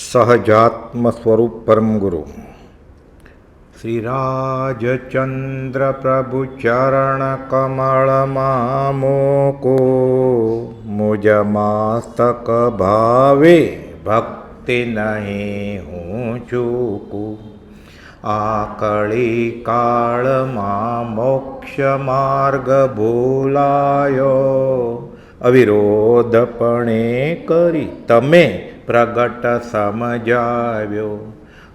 સહજાત્મ સ્વરૂપ પરમ ગુરુ શ્રી રાજચંદ્ર પ્રભુ ચરણ કમળમાં મોકો મુજ મસ્તક ભાવે ભક્તિ નહીં હું ચૂકું આકળી કાળમાં મોક્ષ માર્ગ ભૂલાયો અવિરોધપણે કરી તમે પ્રગટ સમજાવ્યો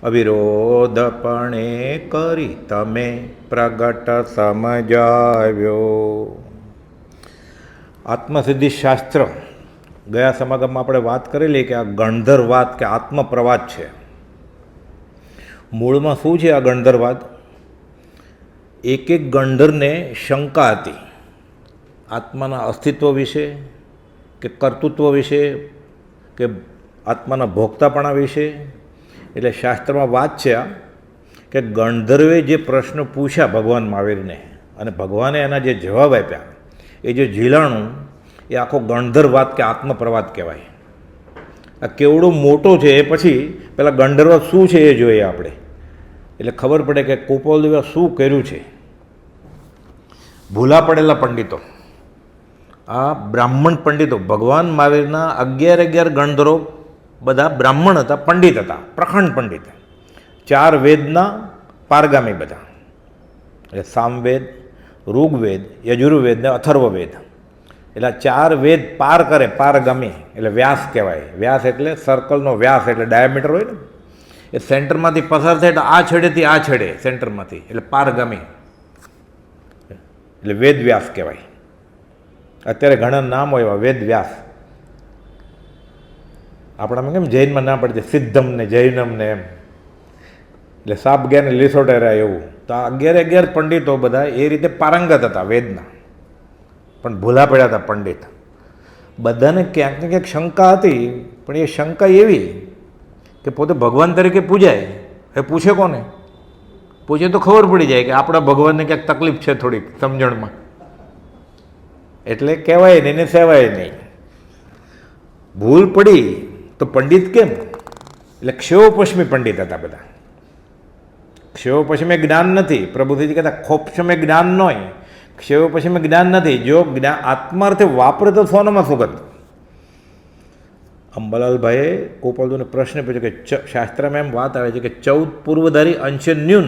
અવિરોધપણે કરી તમે પ્રગટ સમજાવ્યો. આત્મસિદ્ધિ શાસ્ત્ર ગયા સમાગમમાં આપણે વાત કરેલી કે આ ગણધરવાદ કે આત્મપ્રવાદ છે. મૂળમાં શું છે આ ગણધરવાદ? એક એક ગણધરને શંકા હતી આત્માના અસ્તિત્વ વિશે કે કર્તૃત્વ વિશે કે આત્માના ભોગતાપણા વિશે. એટલે શાસ્ત્રમાં વાત છે આ કે ગણધર્વે જે પ્રશ્ન પૂછ્યા ભગવાન મહાવીરને અને ભગવાને એના જે જવાબ આપ્યા એ જે ઝીલાણું એ આખો ગણધરવાદ કે આત્મપ્રવાદ કહેવાય. આ કેવડો મોટો છે એ પછી પેલા ગણધરવાદ શું છે એ જોઈએ આપણે, એટલે ખબર પડે કે કુપોલદેવે શું કર્યું છે. ભૂલા પડેલા પંડિતો, આ બ્રાહ્મણ પંડિતો, ભગવાન મહાવીરના 11 ગણધરો બધા બ્રાહ્મણ હતા, પંડિત હતા, પ્રખંડ પંડિત, 4 વેદના પારગામી બધા, એટલે સામવેદ, ઋગ્વેદ, યજુર્વેદ ને અથર્વવેદ. એટલે 4 વેદ પાર કરે, પારગામી એટલે વ્યાસ કહેવાય. વ્યાસ એટલે સર્કલનો વ્યાસ એટલે ડાયામીટર હોય ને, એ સેન્ટરમાંથી પસાર થાય એટલે આ છેડેથી આ છેડે સેન્ટરમાંથી એટલે પારગામી એટલે વેદ વ્યાસ કહેવાય. અત્યારે ઘણા નામ હોય એવા વેદ વ્યાસ. આપણામાં કેમ જૈનમાં ના પડતી સિદ્ધમ ને જૈનમ ને એમ, એટલે સાપ ગયા ને લીસોટે રહ્યા એવું. તો આ 11 પંડિતો બધા એ રીતે પારંગત હતા વેદના, પણ ભૂલા પડ્યા હતા પંડિત. બધાને ક્યાંક ને ક્યાંક શંકા હતી, પણ એ શંકા એવી કે પોતે ભગવાન તરીકે પૂજાય, એ પૂછે કોને? પૂછે તો ખબર પડી જાય કે આપણા ભગવાનને ક્યાંક તકલીફ છે થોડીક સમજણમાં, એટલે કહેવાય નહીં ને સેવાય નહીં. ભૂલ પડી તો પંડિત કેમ? એટલે ક્ષયોપશ્મી પંડિત હતા બધા. ક્ષયોપશ્મી જ્ઞાન નથી, પ્રભુજી કહેતા ખોપશ્મી જ્ઞાન ન હોય, ક્ષયોપશ્મી જ્ઞાન નથી. જો જ્ઞાન આત્માર્થે વાપરે તો સોનામાં સુગંધ. અંબાલાલભાઈએ ગોપાલજીને પ્રશ્ન પૂછ્યો કે શાસ્ત્રમાં એમ વાત આવે છે કે 14 પૂર્વધારી અંશે ન્યૂન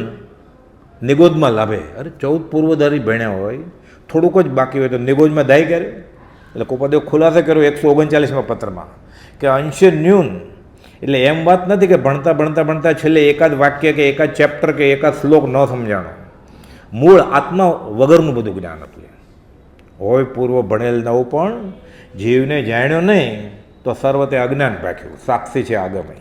નિગોદમાં લાભે. અરે 14 પૂર્વધારી ભણ્યા હોય, થોડુંક જ બાકી હોય તો નિગોજમાં દાય કરે. એટલે ગોપાલદેવ ખુલાસો કર્યો 139માં પત્રમાં કે અંશે ન્યૂન એટલે એમ વાત નથી કે ભણતા ભણતા ભણતા છેલ્લે એકાદ વાક્ય કે એકાદ ચેપ્ટર કે એકાદ શ્લોક ન સમજાણો. મૂળ આત્મા વગરનું બધું જ્ઞાન હતું. હોય પૂર્વ ભણેલ નવું પણ જીવને જાણ્યો નહીં તો સર્વતે અજ્ઞાન પાક્યું, સાક્ષી છે આગમે.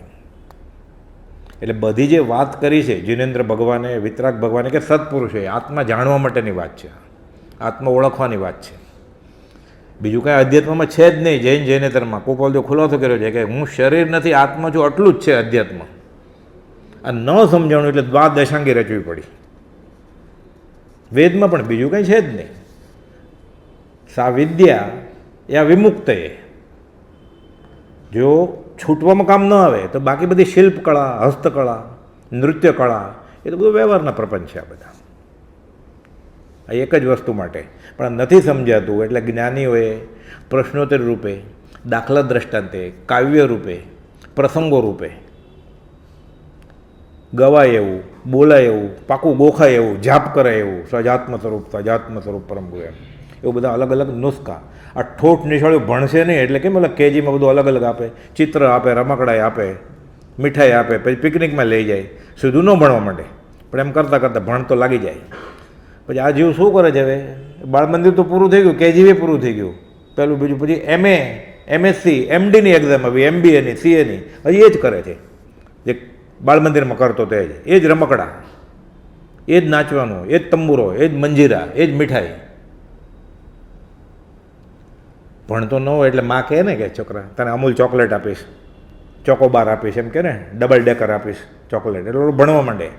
એટલે બધી જે વાત કરી છે જીનેન્દ્ર ભગવાને, વિતરાગ ભગવાને કે સત્પુરુષે, આત્મા જાણવા માટેની વાત છે, આત્મા ઓળખવાની વાત છે. બીજું કાંઈ અધ્યાત્મમાં છે જ નહીં. જૈન જૈનેતરમાં ગોપાલદેવ ખુલાસો કર્યો છે કે હું શરીર નથી, આત્મા છું, આટલું જ છે અધ્યાત્મ. આ ન સમજાણું એટલે દ્વાદશાંગી રચવી પડી. વેદમાં પણ બીજું કંઈ છે જ નહીં. સા વિદ્યા યા વિમુક્ત એ જો છૂટવામાં કામ ન આવે તો બાકી બધી શિલ્પકળા, હસ્તકળા, નૃત્યકળા એ તો બધું વ્યવહારના પ્રપંચ છે. આ બધા આ એક જ વસ્તુ માટે પણ નથી સમજાતું. એટલે જ્ઞાનીઓએ પ્રશ્નોત્તર રૂપે, દાખલા દ્રષ્ટાંતે, કાવ્ય રૂપે, પ્રસંગો રૂપે ગવાય એવું, બોલાય એવું, પાકું ગોખાય એવું, જાપ કરાય એવું, સજાત્મ સ્વરૂપ પરમ ગુરુ, એવું બધા અલગ અલગ નુસ્ખા. આ ઠોઠ નિશાળીઓ ભણશે નહીં એટલે કેમ એટલે કેજીમાં બધું અલગ અલગ આપે, ચિત્ર આપે, રમકડાઈ આપે, મીઠાઈ આપે, પછી પિકનિકમાં લઈ જાય. સીધું ન ભણવા માંડે, પણ એમ કરતાં કરતાં ભણ તો લાગી જાય. પછી આ જીવ શું કરે છે? હવે બાળ મંદિર તો પૂરું થઈ ગયું, કેજીવી પૂરું થઈ ગયું, પહેલું બીજું, પછી MA, MSc, MDની એક્ઝામ આવી, MBAની, CAની, હજી એ જ કરે છે જે બાળ મંદિરમાં કરતો તે જ. એ જ રમકડા, એ જ નાચવાનું, એ જ તંબુરો, એ જ મંજીરા, એ જ મીઠાઈ. ભણતો ન હોય એટલે માં કહે ને કે છોકરા તને અમૂલ ચોકલેટ આપીશ, ચોકોબાર આપીશ, એમ કે ને ડબલ ડેકર આપીશ ચોકલેટ, એટલે ભણવા માંડે.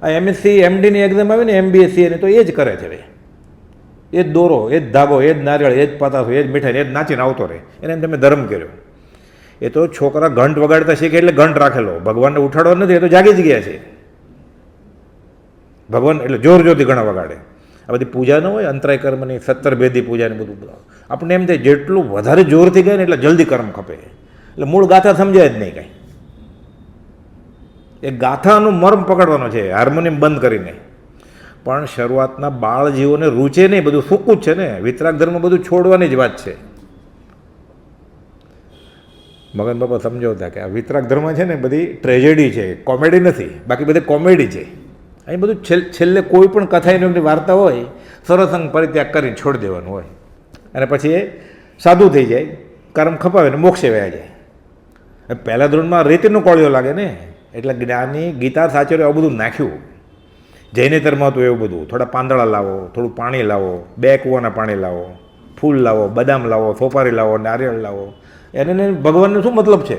આ MSc, MDની એક્ઝામ આવી ને, MBA, CA તો એ જ કરે છે. એ જ દોરો, એ જ ધાગો, એ જ નારિયેળ, એ જ પતાસો, એ જ મીઠાઈ, એ જ નાચીને આવતો રહે. એને તમે ધર્મ કર્યો. એ તો છોકરા ઘંટ વગાડતા શીખે એટલે ઘંટ રાખેલો, ભગવાનને ઉઠાડવા નથી, એ તો જાગી જ ગયા છે. ભગવાન એટલે જોર જોરથી ઘણા વગાડે. આ બધી પૂજા ન હોય અંતરાય કર્મની 17 ભેદી પૂજાને બધું, આપણે એમ થાય જેટલું વધારે જોરથી ગાય ને એટલે જલ્દી કર્મ ખપે, એટલે મૂળ ગાથા સમજાય જ નહીં કાંઈ. એ ગાથાનું મર્મ પકડવાનો છે હાર્મોનિયમ બંધ કરીને. પણ શરૂઆતના બાળ જીવોને રૂચે નહીં, બધું સૂકું જ છે ને. વિતરાગ ધર્મ બધું છોડવાની જ વાત છે. મગન બાપા સમજાવતા કે આ વિતરાગ ધર્મ છે ને બધી ટ્રેજેડી છે, કોમેડી નથી, બાકી બધી કોમેડી છે. અહીં બધું છેલ્લે કોઈ પણ કથાની વાર્તા હોય, સર્વસંગ પરિત્યાગ કરીને છોડી દેવાનું હોય, અને પછી એ સાધુ થઈ જાય, કર્મ ખપાવે ને મોક્ષે વયા જાય. પહેલા ધોરણમાં રીતિનો કોળિયો લાગે ને, એટલે જ્ઞાની ગીતા સાચરે આવું બધું નાખ્યું. જૈનેતરમાં હતું એવું બધું, થોડા પાંદડા લાવો, થોડું પાણી લાવો, 2 કૂવાના પાણી લાવો, ફૂલ લાવો, બદામ લાવો, સોપારી લાવો, નારિયેળ લાવો. એને ભગવાનનો શું મતલબ છે?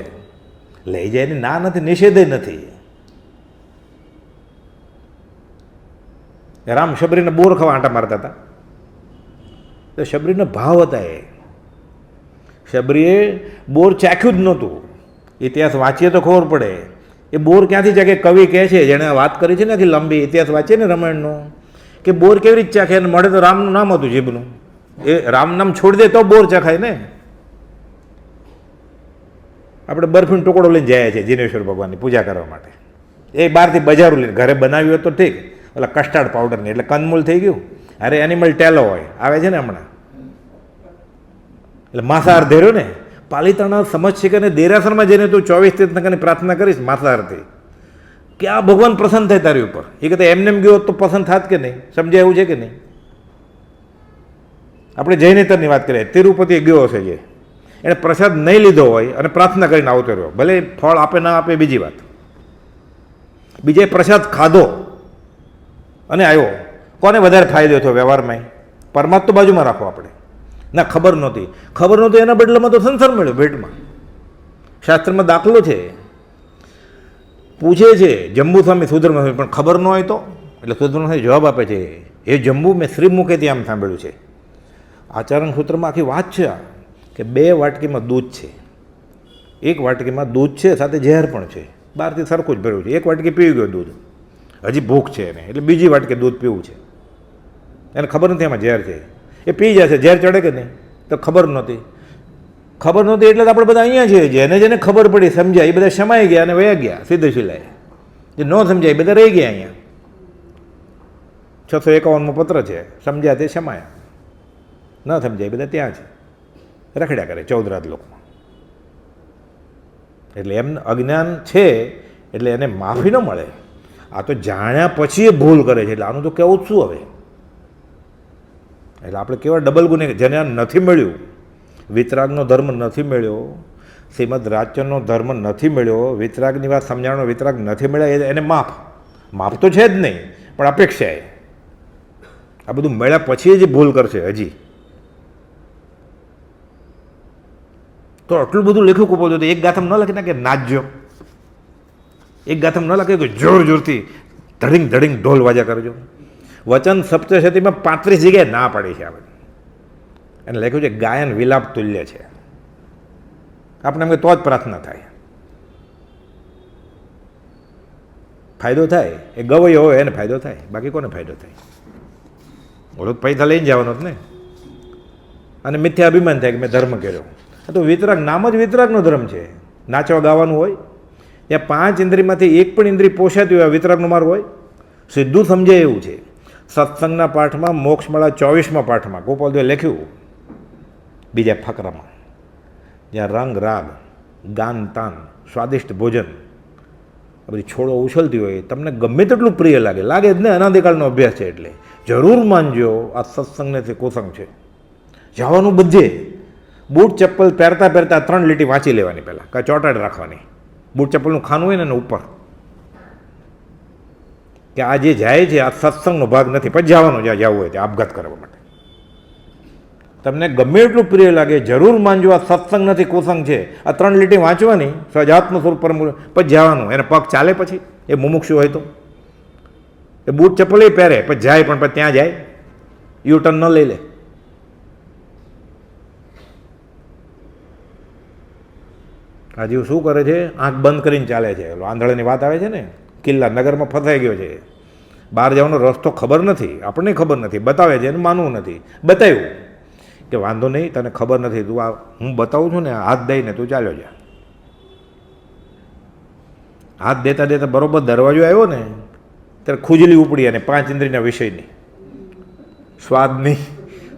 લઈ જાય એની ના નથી, નિષેધે નથી. રામ શબરીને બોર ખાવા આંટા મારતા હતા, તો શબરીનો ભાવ હતા. એ શબરીએ બોર ચાખ્યું જ નહોતું. ઇતિહાસ વાંચીએ તો ખબર પડે એ બોર ક્યાંથી ચાખે. કવિ કહે છે, જેણે વાત કરી છે ને કે લંબી ઇતિહાસ વાંચીએ ને રામાયણનો, કે બોર કેવી રીતે ચાખે, અને મળે તો રામનું નામ હતું જીભનું. એ રામ નામ છોડી દે તો બોર ચાખાય ને. આપણે બરફીનો ટુકડો લઈને જાય છે જીનેશ્વર ભગવાનની પૂજા કરવા માટે. એ બહારથી બજારું લઈને ઘરે બનાવ્યું હોય તો ઠીક, એટલે કસ્ટર્ડ પાવડરની, એટલે કંદમૂળ થઈ ગયું. અરે એનિમલ ટેલો હોય આવે છે ને હમણાં, એટલે માંસાહાર ધેર્યો ને. પાલિતાણા સમજ છે કે દેરાસરમાં જઈને તું 24 તીર્થંકરની પ્રાર્થના કરીશ માંસાહારથી, કે આ ભગવાન પ્રસન્ન થાય તારી ઉપર. એ કહેતા એમને એમ ગયો તો પસંદ થાત કે નહીં? સમજાય એવું છે કે નહીં? આપણે જૈનેતરની વાત કરીએ, તિરુપતિ ગયો હશે જે, એણે પ્રસાદ નહીં લીધો હોય અને પ્રાર્થના કરીને આવતો રહ્યો, ભલે ફળ આપે ના આપે બીજી વાત, બીજે પ્રસાદ ખાધો અને આવ્યો, કોને વધારે ફાયદો થયો વ્યવહારમાં? પરમાત્મા બાજુમાં રાખો આપણે. ના ખબર નહોતી એના બદલામાં તો સંસાર મળ્યો ભેટમાં. શાસ્ત્રમાં દાખલો છે, પૂછે છે જંબુસ્વામી સુધર્મસ્વામી, પણ ખબર ન હોય તો, એટલે સુધર્મસ્વામી જવાબ આપે છે, એ જંબુ મેં શ્રીમુખેથી આમ સાંભળ્યું છે. આચરણ સૂત્રમાં આખી વાત છે આ, કે 2 વાટકીમાં દૂધ છે, 1 વાટકીમાં દૂધ છે સાથે ઝેર પણ છે, બહારથી સરખું જ ભર્યું છે. 1 વાટકી પી ગયો દૂધ, હજી ભૂખ છે એને, એટલે બીજી વાટકી દૂધ પીવું છે. એને ખબર નથી એમાં ઝેર છે, એ પી જશે. ઝેર ચડે કે નહીં? તો ખબર નહોતી એટલે તો આપણે બધા અહીંયા છીએ. જેને ખબર પડી, સમજાય, એ બધા સમાઈ ગયા અને વયા ગયા સીધે સિલાય. જે ન સમજાય એ બધા રહી ગયા અહીંયા. 651મો પત્ર છે, સમજ્યા તે સમાયા, ન સમજાય બધા ત્યાં છે, રખડ્યા કરે 14 રાત લોકમાં. એટલે એમ અજ્ઞાન છે એટલે એને માફી ન મળે. આ તો જાણ્યા પછી એ ભૂલ કરે છે, એટલે આનું તો કહેવું જ શું હવે? એટલે આપણે કેવા ડબલ ગુને, જેને નથી મળ્યું, વિતરાગનો ધર્મ નથી મળ્યો, શ્રીમદ રાજચંદ્રનો ધર્મ નથી મળ્યો, વિતરાગની વાત સમજાણો વિતરાગ નથી મળ્યા, એને માફ તો છે જ નહીં, પણ અપેક્ષા એ આ બધું મળ્યા પછી જ ભૂલ કરશે. હજી તો આટલું બધું લેખું કૂપો તો એક ગાથામાં ન લખી નાખે નાચજો, એક ગાથામાં ન લખે કે જોર જોરથી ધડીંગ ધડીંગ ઢોલ વાજા કરજો. વચન સપ્તશતીમાં 35 જગ્યાએ ના પાડી છે આપણે. એને લખ્યું છે ગાયન વિલાપ તુલ્ય છે. આપણે એમ કે તો જ પ્રાર્થના થાય, ફાયદો થાય. એ ગવૈયો હોય એને ફાયદો થાય, બાકી કોને ફાયદો થાય? ઓલો પૈસા લઈને જવાનો જ ને, અને મિથ્યા અભિમાન થાય કે મેં ધર્મ કર્યો. તો વિતરાગ નામ જ વિતરાગનો ધર્મ છે. નાચવા ગાવાનું હોય, ત્યાં 5 ઇન્દ્રિયમાંથી એક પણ ઇન્દ્રિય પોષાતી હોય, વિતરાગનો માર્ગ હોય. સીધું સમજાય એવું છે. સત્સંગના પાઠમાં, મોક્ષમાળા 24મા પાઠમાં ગોપાલદેવે લખ્યું, બીજા ફકરામાં, જ્યાં રંગ રાગ, ગાન તાન, સ્વાદિષ્ટ ભોજન, આ બધી છોડો ઉછળતી હોય, તમને ગમે તેટલું પ્રિય લાગે જ ને, અનાદિકાળનો અભ્યાસ છે, એટલે જરૂર માનજો આ સત્સંગ નથી કુસંગ છે. જવાનું બધે, બૂટ ચપ્પલ પહેરતા 3 લીટી વાંચી લેવાની, પહેલાં કાં ચોટાડ રાખવાની. બૂટ ચપ્પલનું ખાનું હોય ને એને ઉપર, કે આ જે જાય છે આ સત્સંગનો ભાગ નથી, પછી જવાનું જ્યાં જવું હોય ત્યાં આપઘાત કરવા માટે. તમને ગમે એટલું પ્રિય લાગે, જરૂર માનજો આ સત્સંગ નથી કુસંગ છે. આ 3 લીટી વાંચવાની, સજાત્મ સ્વરૂપ પર, પછી જવાનું. એને પગ ચાલે પછી એ મુમુક્ષુ હોય તો, એ બૂટ ચપ્પલ એ પહેરે પછી જાય, પણ પછી ત્યાં જાય યુટર્ન ન લઈ લે. આ જીવ શું કરે છે? આંખ બંધ કરીને ચાલે છે. આંધળાની વાત આવે છે ને, કિલ્લા નગરમાં ફસાઈ ગયો છે, બહાર જવાનો રસ્તો ખબર નથી, આપણને ખબર નથી, બતાવે છે એને માનવું નથી. બતાવ્યું કે વાંધો નહીં, તને ખબર નથી, તું આ હું બતાવું છું ને, હાથ દઈને તું ચાલ્યો જા. હાથ દેતા દેતા બરોબર દરવાજો આવ્યો ને ત્યારે ખુજલી ઉપડી, અને 5 ઇન્દ્રિયના વિષયની, સ્વાદની,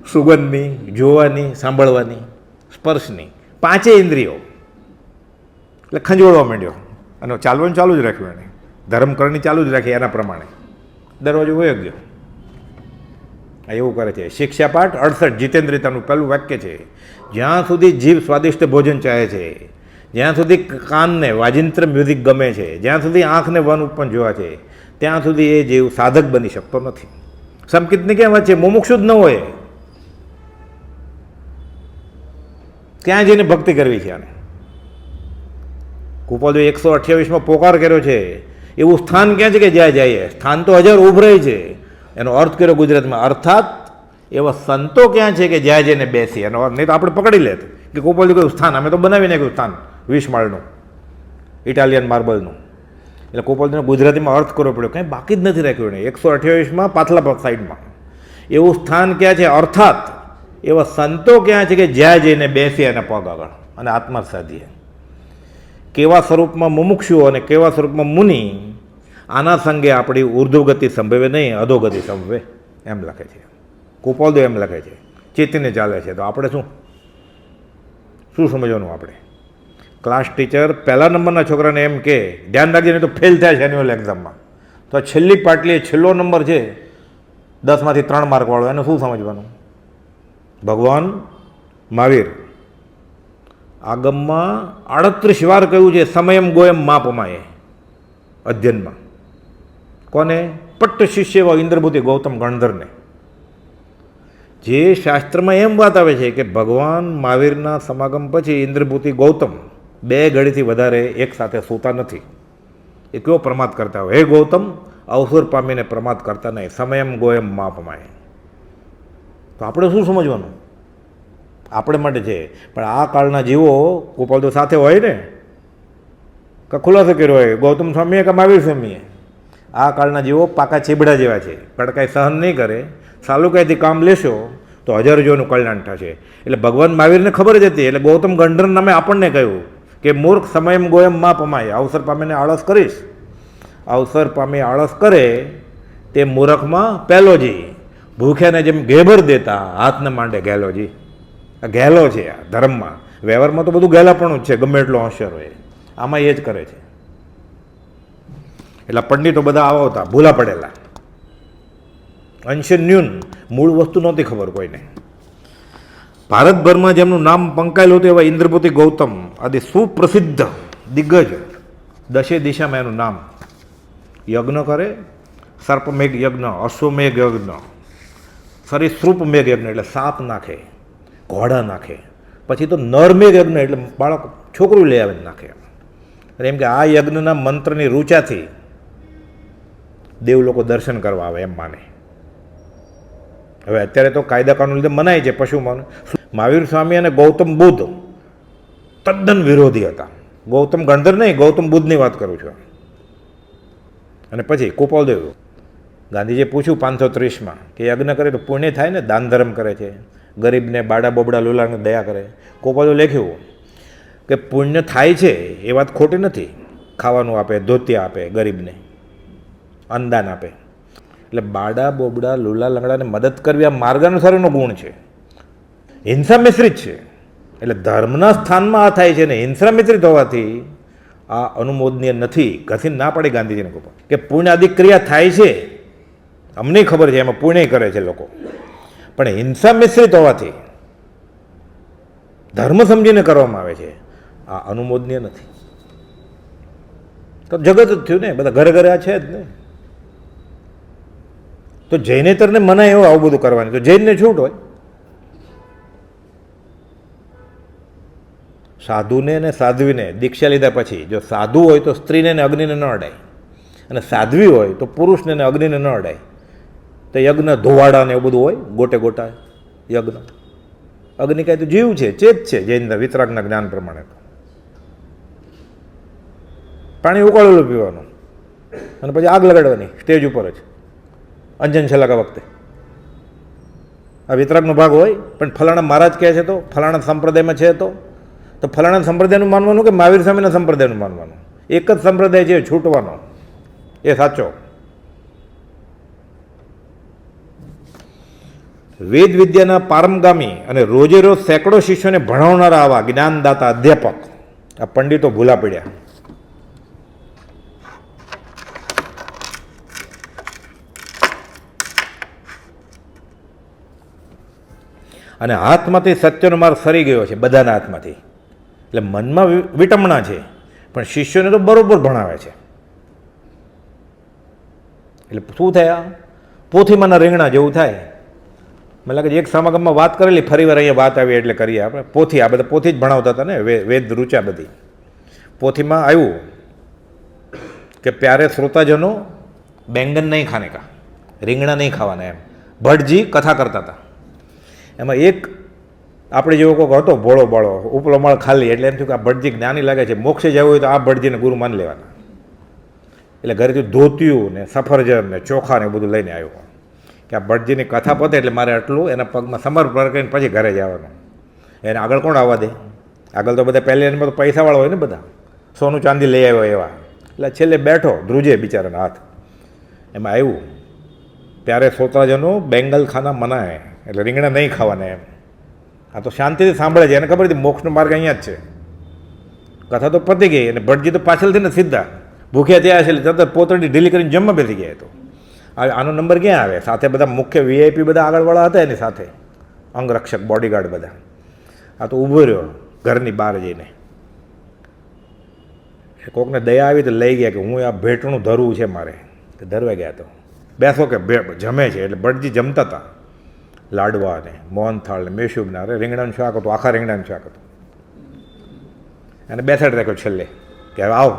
સુગંધની, જોવાની, સાંભળવાની, સ્પર્શની, 5 ઇન્દ્રિયો એટલે ખંજોળવા માંડ્યો, અને ચાલવાનું ચાલુ જ રાખ્યું એને, ધર્મ કરણી ચાલુ જ રાખી એના પ્રમાણે. દરવાજો વયો ગયો. એવું કરે છે. શિક્ષાપાઠ 68 જીતેન્દ્રિયતાનું પહેલું વાક્ય છે, જ્યાં સુધી જીવ સ્વાદિષ્ટ ભોજન ચાહે છે, જ્યાં સુધી કાનને વાજિંત્ર મ્યુઝિક ગમે છે, જ્યાં સુધી આંખને વન ઉપન જોવા છે, ત્યાં સુધી એ જીવ સાધક બની શકતો નથી. સંકિતની કેમ વાત છે? મુમુક્ષુ જ ન હોય ત્યાં જઈને ભક્તિ કરવી છે. આને કુપોલે 128માં પોકાર કર્યો છે. એવું સ્થાન ક્યાં છે કે જ્યાં જાય? સ્થાન તો 1000 ઉભરાય છે. એનો અર્થ કર્યો ગુજરાતમાં, અર્થાત એવા સંતો ક્યાં છે કે જ્યાં જઈને બેસી. એનો અર્થ નહીં તો આપણે પકડી લેત કે કુપોલે કયું સ્થાન, અમે તો બનાવી નાખ્યું સ્થાન 20 માળનું ઇટાલિયન માર્બલનું. એટલે કુપોલજીનો ગુજરાતીમાં અર્થ કરવો પડ્યો, કંઈ બાકી જ નથી રાખ્યું એને. 128માં પાછલા સાઈડમાં એવું સ્થાન ક્યાં છે, અર્થાત એવા સંતો ક્યાં છે કે જ્યાં જઈને બેસી એના પગ આગળ અને આત્મા સાધીએ. કેવા સ્વરૂપમાં મુમુક્ષુઓ અને કેવા સ્વરૂપમાં મુનિ, આના સંગે આપણી ઉર્ધ્વગતિ સંભવે નહીં, અધોગતિ સંભવે, એમ લખે છે કુપોલ. એમ લખે છે, ચેતીને ચાલે છે. તો આપણે શું સમજવાનું? આપણે ક્લાસ ટીચર પહેલા નંબરના છોકરાને એમ કે ધ્યાન રાખજે નહીં તો ફેલ થાય છે એન્યુઅલ એક્ઝામમાં, તો આ છેલ્લી પાટલી છેલ્લો નંબર છે 10માંથી 3 માર્કવાળો, એને શું સમજવાનું? ભગવાન મહાવીર આગમમાં 38 વાર કહ્યું છે સમયમ ગોયમ માપમાએ અધ્યયનમાં. કોને? પટ્ટ શિષ્ય ઇન્દ્રભૂતિ ગૌતમ ગણધરને. જે શાસ્ત્રમાં એમ વાત આવે છે કે ભગવાન મહાવીરના સમાગમ પછી ઇન્દ્રભૂતિ ગૌતમ 2 ઘડીથી વધારે એક સાથે સૂતા નથી. એ કેવો પ્રમાદ કરતા હોય? હે ગૌતમ, અવસર પામીને પ્રમાદ કરતા નહીં, સમયમ ગોયમ માપમાએ. તો આપણે શું સમજવાનું? આપણે માટે છે. પણ આ કાળના જીવો કુપાલ તો સાથે હોય ને, કે ખુલાસો કર્યો હોય ગૌતમ સ્વામીએ કે મહાવીર સ્વામીએ. આ કાળના જીવો પાકા ચીબડા જેવા છે, કડકાઈ સહન નહીં કરે. સાલુકાઈથી કામ લેશો તો 1000 જોનું કલ્યાણ થશે. એટલે ભગવાન મહાવીરને ખબર જ હતી, એટલે ગૌતમ ગંધર નામે આપણને કહ્યું કે મૂર્ખ સમયમ ગોયમ માં પમાય, અવસર પામીને આળસ કરીશ. અવસર પામી આળસ કરે તે મૂર્ખમાં પહેલો જી. ભૂખ્યાને જેમ ઘેભર દેતા હાથને માંડે ગેલોજી. આ ગહેલો છે આ ધર્મમાં. વ્યવહારમાં તો બધું ગહેલાપણું જ છે, ગમે એટલો હોશિયાર હોય. આમાં એ જ કરે છે. એટલે પંડિતો બધા આવા હતા, ભૂલા પડેલા, અંશ ન્યૂન, મૂળ વસ્તુ નહોતી ખબર કોઈને. ભારતભરમાં જેમનું નામ પંકાયેલું હતું એવા ઇન્દ્રભૂતિ ગૌતમ આદિ સુપ્રસિદ્ધ દિગ્ગજ, 10 દિશામાં એનું નામ. યજ્ઞ કરે, સર્પમેઘ યજ્ઞ, અશ્વમેઘ યજ્ઞ, સરીસૃપ મેઘ યજ્ઞ એટલે સાપ નાખે, ઘોડા નાખે. પછી તો નરમેઘ યજ્ઞ એટલે બાળક છોકરું લઈ આવીને નાખે. અને એમ કે આ યજ્ઞના મંત્રની રૂચાથી દેવ લોકો દર્શન કરવા આવે એમ માને. હવે અત્યારે તો કાયદા કાનૂન લીધે મનાય છે પશુમાં. મહાવીર સ્વામી અને ગૌતમ બુદ્ધ તદ્દન વિરોધી હતા. ગૌતમ ગણધર નહીં, ગૌતમ બુદ્ધની વાત કરું છું. અને પછી કુપાલદેવ, ગાંધીજીએ પૂછ્યું 530માં કે યજ્ઞ કરે તો પુણ્ય થાય ને, દાન ધર્મ કરે છે, ગરીબને બાડા બોબડા લોલાને દયા કરે. કુપાલે લખ્યું કે પુણ્ય થાય છે એ વાત ખોટી નથી. ખાવાનું આપે, ધોતિયા આપે, ગરીબને અન્નદાન આપે. એટલે બાડા બોબડા લોલા લંગડાને મદદ કરવી આ માર્ગાનુસારનો ગુણ છે. હિંસા મિશ્રિત છે. એટલે ધર્મના સ્થાનમાં આ થાય છે ને, હિંસા મિશ્રિત હોવાથી આ અનુમોદનીય નથી. ઘસીને ના પડે ગાંધીજીને કૃપા કે પુણ્ય આદિ ક્રિયા થાય છે, અમને ખબર છે એમાં પુણ્ય કરે છે લોકો, પણ હિંસા મિશ્રિત હોવાથી ધર્મ સમજીને કરવામાં આવે છે, આ અનુમોદનીય નથી. તો જગત જ થયું ને, બધા ઘરે ઘરે આ છે જ ને. તો જૈનેતરને મનાય એવું આવું બધું કરવાની, તો જૈનને છૂટ હોય. સાધુને અને સાધ્વીને દીક્ષા લીધા પછી જો સાધુ હોય તો સ્ત્રીને ને અગ્નિને ન અડાય, અને સાધ્વી હોય તો પુરુષને ને અગ્નિને ન અડાય. તો યજ્ઞ ધોવાડા ને એવું બધું હોય, ગોટે ગોટા યજ્ઞ. અગ્નિ કાંઈ તો જીવ છે, ચેત છે જૈન વિતરાગના જ્ઞાન પ્રમાણે. તો પાણી ઉકાળેલું પીવાનું અને પછી આગ લગાડવાની સ્ટેજ ઉપર જ અંજન છલાકા વખતે. આ વિતરાગનો ભાગ હોય, પણ ફલાણા મહારાજ કહે છે તો ફલાણા સંપ્રદાયમાં છે તો ફલાણા સંપ્રદાયનું માનવાનું કે મહાવીર સ્વામીના સંપ્રદાયનું માનવાનું? એક જ સંપ્રદાય છે છૂટવાનો, એ સાચો. વેદ વિદ્યાના પારમગામી અને રોજે રોજ સેંકડો શિષ્યોને ભણાવનારા આવા જ્ઞાનદાતા અધ્યાપક આ પંડિતો ભૂલા પડ્યા. અને હાથમાંથી સત્યનો માર્ગ સરી ગયો છે બધાના હાથમાંથી. એટલે મનમાં વિટમણા છે, પણ શિષ્યોને તો બરોબર ભણાવે છે. એટલે શું થયા? પોથીમાંના રીંગણા જેવું થાય. મને લાગે છે એક સમાગમમાં વાત કરેલી, ફરી વાર અહીંયા વાત આવી એટલે કરીએ આપણે. પોથી, આ બધા પોથી જ ભણાવતા હતા ને, વેદ રૂચા બધી. પોથીમાં આવ્યું કે પ્યારે શ્રોતાજનો બેંગન નહીં ખાને કા, રીંગણા નહીં ખાવાના એમ ભટ્ટજી કથા કરતા હતા. એમાં એક આપણે જેવો કોઈક હતો ભોળો બાળો, ઉપલો માળ ખાલી, એટલે એમ થયું કે આ ભટ્ટજી જ્ઞાની લાગે છે, મોક્ષે જવું હોય તો આ ભટ્ટજીને ગુરુ માની લેવાના. એટલે ઘરેથી ધોતિયું ને સફરજન ને ચોખા ને બધું લઈને આવ્યો કે આ ભટ્ટજીની કથા પતે એટલે મારે આટલું એના પગમાં સમર્પણ કરીને પછી ઘરે જવાનું. એને આગળ કોણ આવવા દે? આગળ તો બધા પહેલી એમાં તો પૈસાવાળા હોય ને, બધા સોનું ચાંદી લઈ આવ્યો એવા. એટલે છેલ્લે બેઠો ધ્રુજે બિચારાના હાથ. એમાં આવ્યું ત્યારે શ્રોતાજનો બેંગલ ખાના મનાય, એટલે રીંગણા નહીં ખાવાના એમ. આ તો શાંતિથી સાંભળે છે, એને ખબર હતી મોક્ષનો માર્ગ અહીંયા જ છે. કથા તો પતી ગઈ અને ભટ્ટજી તો પાછળથી ને સીધા ભૂખ્યા થયા છે એટલે તરત પોતળી ઢીલી કરીને જમવા બેસી ગયા. તો આનો નંબર ક્યાં આવે? સાથે બધા મુખ્ય વીઆઈપી બધા આગળવાળા હતા એની સાથે, અંગરક્ષક બોડીગાર્ડ બધા. આ તો ઊભો રહ્યો ઘરની બહાર જઈને. કોકને દયા આવી તો લઈ ગયા કે હું આ ભેટણું ધરવું છે મારે, તો ધરવા ગયા. તો બેસો કે જમે છે. એટલે ભટ્ટજી જમતા હતા, લાડવા ને મોહનથાળ ને મેશુબના, અરે રીંગણાનું શાક હતું, આખા રીંગણાનું શાક હતું. અને બેસાડ રાખ્યો છેલ્લે કે હવે આવો.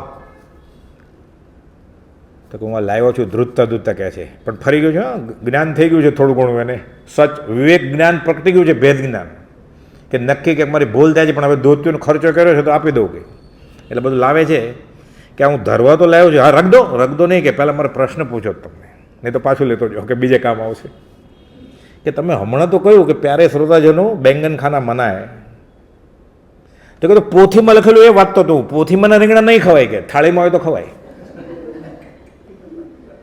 તો હું આ લાવ્યો છું ધ્રુજતા ધ્રુજતા કહે છે, પણ ફરી ગયું છે, જ્ઞાન થઈ ગયું છે થોડું ઘણું એને, સચ વિવેક જ્ઞાન પ્રગટી ગયું છે, ભેદ જ્ઞાન, કે નક્કી કે મારી ભૂલ થાય છે પણ હવે ધોતીઓનો ખર્ચો કર્યો છે તો આપી દઉં કે. એટલે બધું લાવે છે કે હું ધરવા તો લાવ્યો છું, હા રખ દો નહીં, કે પહેલાં મારે પ્રશ્ન પૂછો તમને, નહીં તો પાછું લેતો જાઓ કે બીજે કામ આવશે. કે તમે હમણાં તો કહ્યું કે પ્યારે શ્રોતાજનો બેંગન ખાના મનાય, તો કે પોથીમાં લખેલું એ વાંચતો તો હું, પોથીમાંના રીંગણા નહીં ખવાય, કે થાળીમાં હોય તો ખવાય.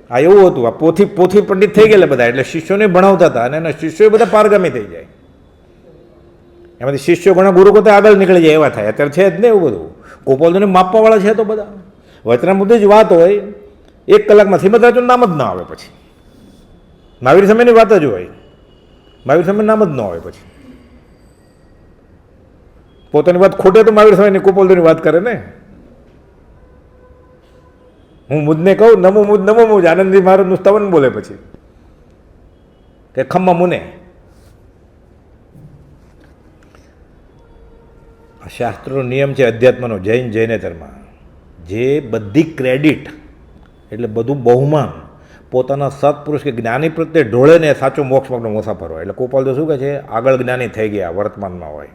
આ એવું હતું. આ પોથી પંડિત થઈ ગયેલા બધા, એટલે શિષ્યોને ભણાવતા હતા અને એના શિષ્યો બધા પારગામી થઈ જાય. એમાંથી શિષ્યો ઘણા ગુરુ કરતા આગળ નીકળી જાય એવા થાય. અત્યારે છે જ ને એવું બધું. ગોપાલજીને માપવાવાળા છે તો બધા. વચના મુદ્દે જ વાત હોય, 1 કલાકમાં શ્રીમદ રાજનું નામ જ ના આવે. પછી મહાવીર સ્વામીની વાત જ હોય, મહાવીર સ્વામી નામ જ ન આવે. પછી પોતાની વાત ખોટે તો મહાવીર સ્વામીની ગોપાલજીની વાત કરે ને. હું મુદને કહું નમો મુજ, આનંદજી મહારાજનું સ્તવન બોલે પછી કે ખમ્મા મુને. આ શાસ્ત્રનો નિયમ છે અધ્યાત્મનો, જૈનેતરમાં, જે બધી ક્રેડિટ એટલે બધું બહુમાન પોતાના સત્પુરુષ કે જ્ઞાની પ્રત્યે ઢોળે ને સાચો મોક્ષ માર્ગનો મુસાફર હોય. એટલે ગોપાલજી શું કહે છે? આગળ જ્ઞાની થઈ ગયા, વર્તમાનમાં હોય.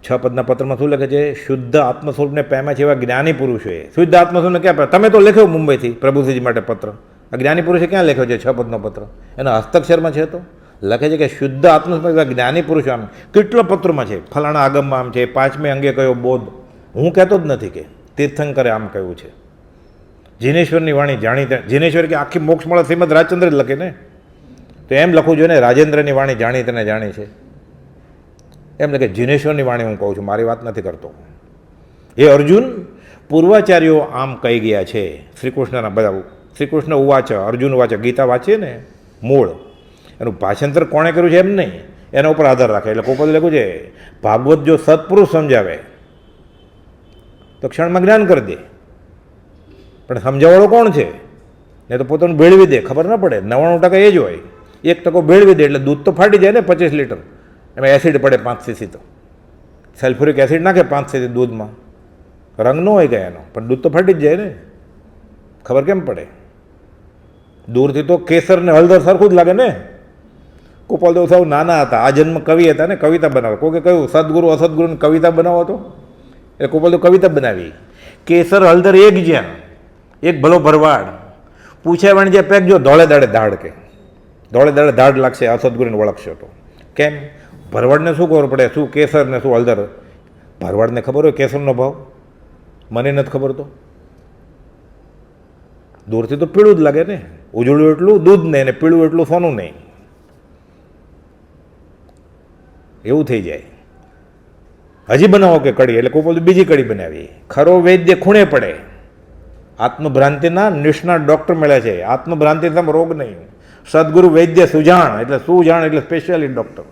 6 પદના પત્રમાં શું લખે છે? શુદ્ધ આત્મ સ્વરૂપને પામ્યા છે એવા જ્ઞાની પુરુષોએ. શુદ્ધ આત્મ સ્વરૂપને ક્યાં? તમે તો લખ્યો મુંબઈથી પ્રભુશ્રીજી માટે પત્ર. આ જ્ઞાની પુરુષે ક્યાં લખ્યો છે 6 પદનો પત્ર? એના હસ્તક્ષરમાં છે. તો લખે છે કે શુદ્ધ આત્મ સ્વરૂપ જ્ઞાની પુરુષો. આમ કેટલા પત્રોમાં છે, ફલાણા આગમમાં આમ છે, 5મે અંગે કયો બોધ. હું કહેતો જ નથી કે તીર્થંકરે આમ કહ્યું છે. જીનેશ્વરની વાણી જાણીતા, જીનેશ્વર કે આખી મોક્ષમાળા શ્રીમદ રાજચંદ્ર જ લખે ને, તો એમ લખવું જોઈએ ને રાજેન્દ્રની વાણી જાણીતાને જાણી છે. એમ કે જીનેશ્વરની વાણી હું કહું છું, મારી વાત નથી કરતો. એ અર્જુન, પૂર્વાચાર્યો આમ કહી ગયા છે. શ્રીકૃષ્ણના બધા, શ્રીકૃષ્ણ ઉવાચ, અર્જુન ઉવાચ, ગીતા વાંચીએ ને મૂળ, એનું ભાષાંતર કોણે કર્યું છે એમ નહીં, એના ઉપર આધાર રાખે. એટલે કોઈ લખ્યું છે ભાગવત જો સત્પુરુષ સમજાવે તો ક્ષણમાં જ્ઞાન કરી દે, પણ સમજાવવાળો કોણ છે? ને તો પોતાનું ભેળવી દે, ખબર ના પડે. 99% એ જ હોય, 1% ભેળવી દે એટલે દૂધ તો ફાટી જાય ને 25 લીટર. એમાં એસિડ પડે 5 cc, તો સલ્ફ્યુરિક એસિડ નાખે 5 cc દૂધમાં, રંગ ન હોય ગયા એનો, પણ દૂધ તો ફાટી જ જાય ને. ખબર કેમ પડે? દૂરથી તો કેસર ને હળદર સરખું જ લાગે ને. ગોપાલદેવ સાહેબ નાના હતા, આ જન્મ કવિ હતા ને, કવિતા બનાવે. કોકે કહ્યું સદગુરુ અસદગુરુની કવિતા બનાવો તો, એટલે ગોપાલદેવ કવિતા બનાવી કેસર હળદર એક જ્યાં, એક ભલો ભરવાડ, પૂછે વણ જે પેક જો ધોળે દાડે ધાડ કે ધોળે દાડે ધાડ લાગશે, આ સદગુરુને ઓળખશો તો. કેમ? ભરવાડને શું ખબર પડે શું કેસર ને શું હળદર? ભરવાડને ખબર હોય કેસરનો ભાવ, મને નથી ખબર. તો દૂરથી તો પીળું જ લાગે ને, ઉજળું એટલું દૂધ નહીં ને પીળું એટલું સોનું નહીં, એવું થઈ જાય. હજી બનાવો કે કઢી, એટલે કોઈ બધું બીજી કઢી બનાવી. ખરો વૈદ્ય ખૂણે પડે. આત્મભ્રાંતિના નિષ્ણાત ડૉક્ટર મળ્યા છે, આત્મભ્રાંતિ તમે રોગ નહીં. સદગુરુ વૈદ્ય સુજાણ, એટલે સુજાણ એટલે સ્પેશિયાલિસ્ટ ડૉક્ટર.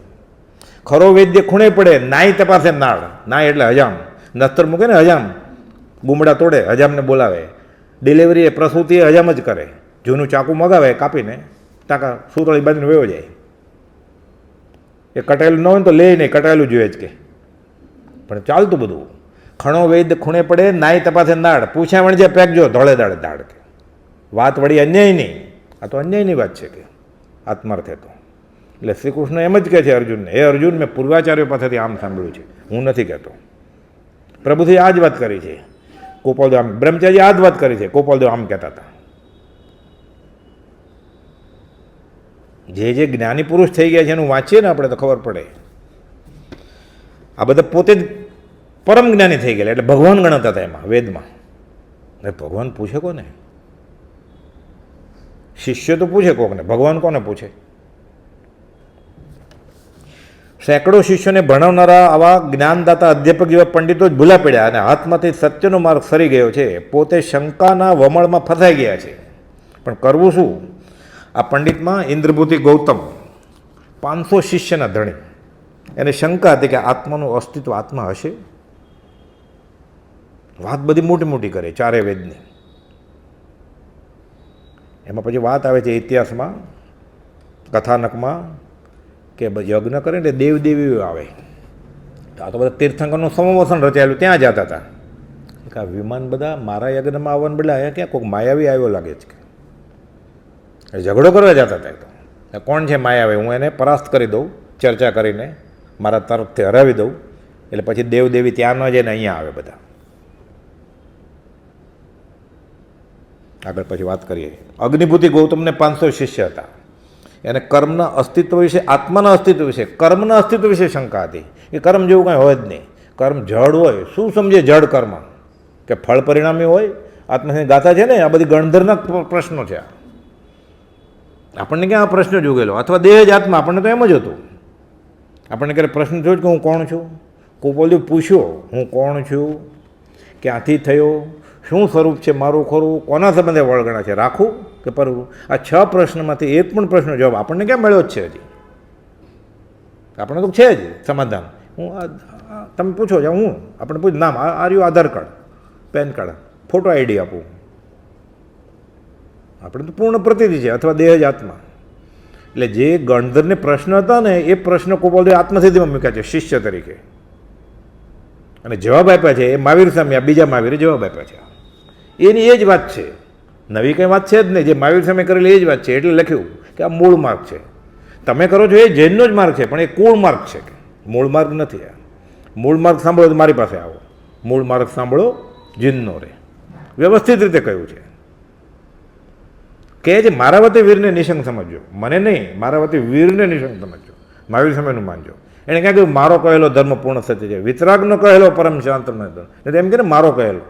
ખરો વૈદ્ય ખૂણે પડે, નાઈ તપાસે નાળ. નાય એટલે હજામ, નસ્તર મૂકે ને હજામ, ગુમડા તોડે, હજામને બોલાવે. ડિલિવરી એ પ્રસૂતિ એ હજામ જ કરે. જૂનું ચાકુ મગાવે કાપીને, ટાંકા સૂતળી બાંધીને વયો જાય. એ કટાયેલું ન હોય તો લે નહીં, કટાયેલું જોઈએ જ કે. પણ ચાલતું બધું. ખણો વૈદ્ય ખૂણે પડે, નાઈ તપાસે નાળ, પૂછ્યા વણજે પેકજો ધોળે દાડે દાડ કે. વાત વળી અન્યાય નહીં, આ તો અન્યાયની વાત છે કે આત્માર્થે તો. એટલે શ્રી કૃષ્ણ એમ જ કહે છે અર્જુનને, હે અર્જુન, મેં પૂર્વાચાર્યો પાસેથી આમ સાંભળ્યું છે, હું નથી કહેતો. પ્રભુથી આ જ વાત કરી છે. ગોપાલદેવ આમ, બ્રહ્મચારી આ જ વાત કરી છે, ગોપાલદેવ આમ કહેતા હતા. જે જ્ઞાની પુરુષ થઈ ગયા છે એનું વાંચીએ ને આપણે તો ખબર પડે. આ બધા પોતે જ પરમ જ્ઞાની થઈ ગયેલા, એટલે ભગવાન ગણતા હતા એમાં વેદમાં. ભગવાન પૂછે કોને? શિષ્ય તો પૂછે કોકને, ભગવાન કોને પૂછે? સેંકડો શિષ્યોને ભણાવનારા આવા જ્ઞાનદાતા અધ્યાપક જેવા પંડિતો જ ભૂલા પડ્યા અને હાથમાંથી સત્યનો માર્ગ સરી ગયો છે. પોતે શંકાના વમળમાં ફસાઈ ગયા છે. પણ કરવું શું? આ પંડિતમાં ઇન્દ્રભૂતિ ગૌતમ 500 શિષ્યના ધણી, એને શંકા હતી કે આત્માનું અસ્તિત્વ આત્મા હશે. વાત બધી મોટી મોટી કરે ચારે વેદની. એમાં પછી વાત આવે છે ઇતિહાસમાં, કથાનકમાં, કે યજ્ઞ કરે ને દેવદેવીઓ આવે. આ તો બધા તીર્થંકરનું સમવસન રચાયેલું ત્યાં જતા હતા. કે આ વિમાન બધા મારા યજ્ઞમાં આવવાને બદલે અહીંયા ક્યાં કોઈક માયાવી આવ્યો લાગે છે. ઝઘડો કરવા જતા હતા. તો કોણ છે માયાવી? હું એને પરાસ્ત કરી દઉં ચર્ચા કરીને, મારા તરફથી હરાવી દઉં, એટલે પછી દેવદેવી ત્યાં ન જઈને અહીંયા આવે બધા. આગળ પછી વાત કરીએ. અગ્નિભૂતિ ગૌતમને 500 શિષ્ય હતા. એને કર્મના અસ્તિત્વ વિશે, આત્માના અસ્તિત્વ વિશે, કર્મના અસ્તિત્વ વિશે શંકા હતી કે કર્મ જેવું કાંઈ હોય જ નહીં. કર્મ જડ હોય. શું સમજે જડ કર્મ? કે ફળ પરિણામી હોય? આત્માની ગાથા છે ને, આ બધી ગણધરના પ્રશ્નો છે. આપણને ક્યાં આ પ્રશ્ન જોગેલો? અથવા દેહ જ આત્મા? આપણને તો એમ જ હતું. આપણને ક્યારે પ્રશ્ન થયો કે હું કોણ છું? કોઈ પૂછ્યો હું કોણ છું, ક્યાંથી થયો, શું સ્વરૂપ છે મારું, ખરું, કોના સંબંધે વળગણા છે, રાખું કે પરવું? આ 6 પ્રશ્નમાંથી એક પણ પ્રશ્નનો જવાબ આપણને ક્યાં મળ્યો જ છે હજી? આપણે તો છે જ સમાધાન. હું તમે પૂછો જાઓ, હું આપણે પૂછ નામ, આ રહ્યું Aadhaar card, PAN card, photo ID આપું. આપણે તો પૂર્ણ પ્રતિનિધિ છે, અથવા દેહ જ આત્મા. એટલે જે ગણધરને પ્રશ્ન હતા ને એ પ્રશ્ન ગોપાલદેવ આત્મસિદ્ધિમાં મૂક્યા છે શિષ્ય તરીકે, અને જવાબ આપ્યા છે એ મહાવીર સામે. આ બીજા મહાવીરે જવાબ આપ્યા છે. એની એ જ વાત છે, નવી કંઈ વાત છે જ નહીં. જે મહાવીર સામે કરેલી એ જ વાત છે. એટલે લખ્યું કે આ મૂળ માર્ગ છે. તમે કરો છો એ જૈનનો જ માર્ગ છે, પણ એ કુળ માર્ગ છે, કે મૂળ માર્ગ નથી. આ મૂળ માર્ગ સાંભળો તો મારી પાસે આવો, મૂળ માર્ગ સાંભળો જીનનો રે. વ્યવસ્થિત રીતે કહ્યું છે કે જે મારાવતી વીરને નિશંક સમજજો, મને નહીં, મારાવતી વીરને નિશંક સમજજો, મહાવીર સામેનું માનજો. એણે ક્યાં કહ્યું મારો કહેલો ધર્મ પૂર્ણ સત્ય છે, વિતરાગનો કહેલો પરમ શાંત નથી. એમ કે ને મારો કહેલો,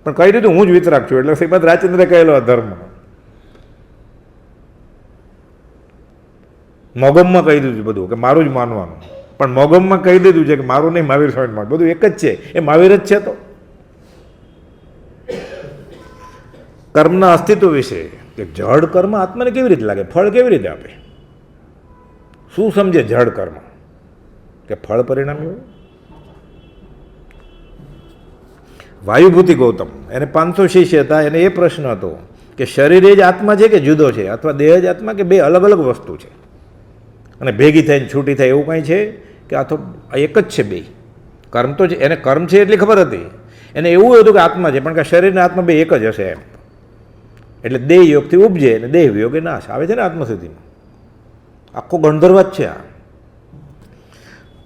પણ કહી દીધું હું જ વિતરાગ છું. એટલે શ્રીમદ રાજચંદ્રે કહેલો આ ધર્મ. મોગમમાં કહી દીધું બધું કે મારું જ માનવાનું, પણ મોગમમાં કહી દીધું છે કે મારું નહીં, મહાવીર સ્વામી માન. બધું એક જ છે, એ મહાવીર જ છે. તો કર્મના અસ્તિત્વ વિશે, કે જડ કર્મ આત્માને કેવી રીતે લાગે, ફળ કેવી રીતે આપે, શું સમજે જડ કર્મ, કે ફળ પરિણામી હોય. વાયુભૂતિ ગૌતમ, એને 500 શિષ્ય હતા. એને એ પ્રશ્ન હતો કે શરીર એ જ આત્મા છે કે જુદો છે, અથવા દેહ જ આત્મા, કે બે અલગ અલગ વસ્તુ છે અને ભેગી થઈને છૂટી થાય એવું કંઈ છે, કે આ તો એક જ છે બે. કર્મ તો એને કર્મ છે એટલી ખબર હતી. એને એવું હતું કે આત્મા છે, પણ કે શરીરને આત્મા બે એક જ હશે એમ. એટલે દેહ યોગથી ઉપજે અને દેહ વિયોગે નાશ આવે છે ને આત્મસિદ્ધિમાં. આખો ગણધર્વ જ છે આ.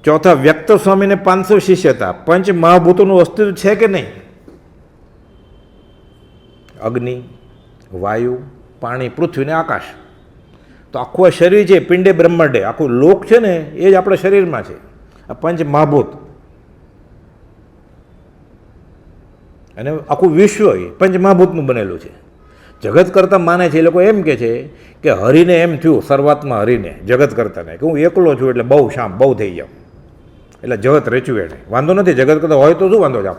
ચોથા, વ્યક્ત સ્વામીને 500 શિષ્ય હતા. પંચ મહાભૂતોનું અસ્તિત્વ છે કે નહીં? અગ્નિ, વાયુ, પાણી, પૃથ્વી ને આકાશ. તો આખું આ શરીર છે, પિંડે બ્રહ્માંડે, આખું લોક છે ને એ જ આપણા શરીરમાં છે. આ પંચ મહાભૂત અને આખું વિશ્વ એ પંચ મહાભૂતનું બનેલું છે. જગત કરતાં માને છે એ લોકો એમ કહે છે કે હરિને એમ થયું શરૂઆતમાં, હરિને જગત કરતાને કે હું એકલો છું એટલે બહુ શામ બહુ થઈ જાઉં, એટલે જગત રચ્યું. એને વાંધો નથી, જગત કરતાં હોય તો શું વાંધો છે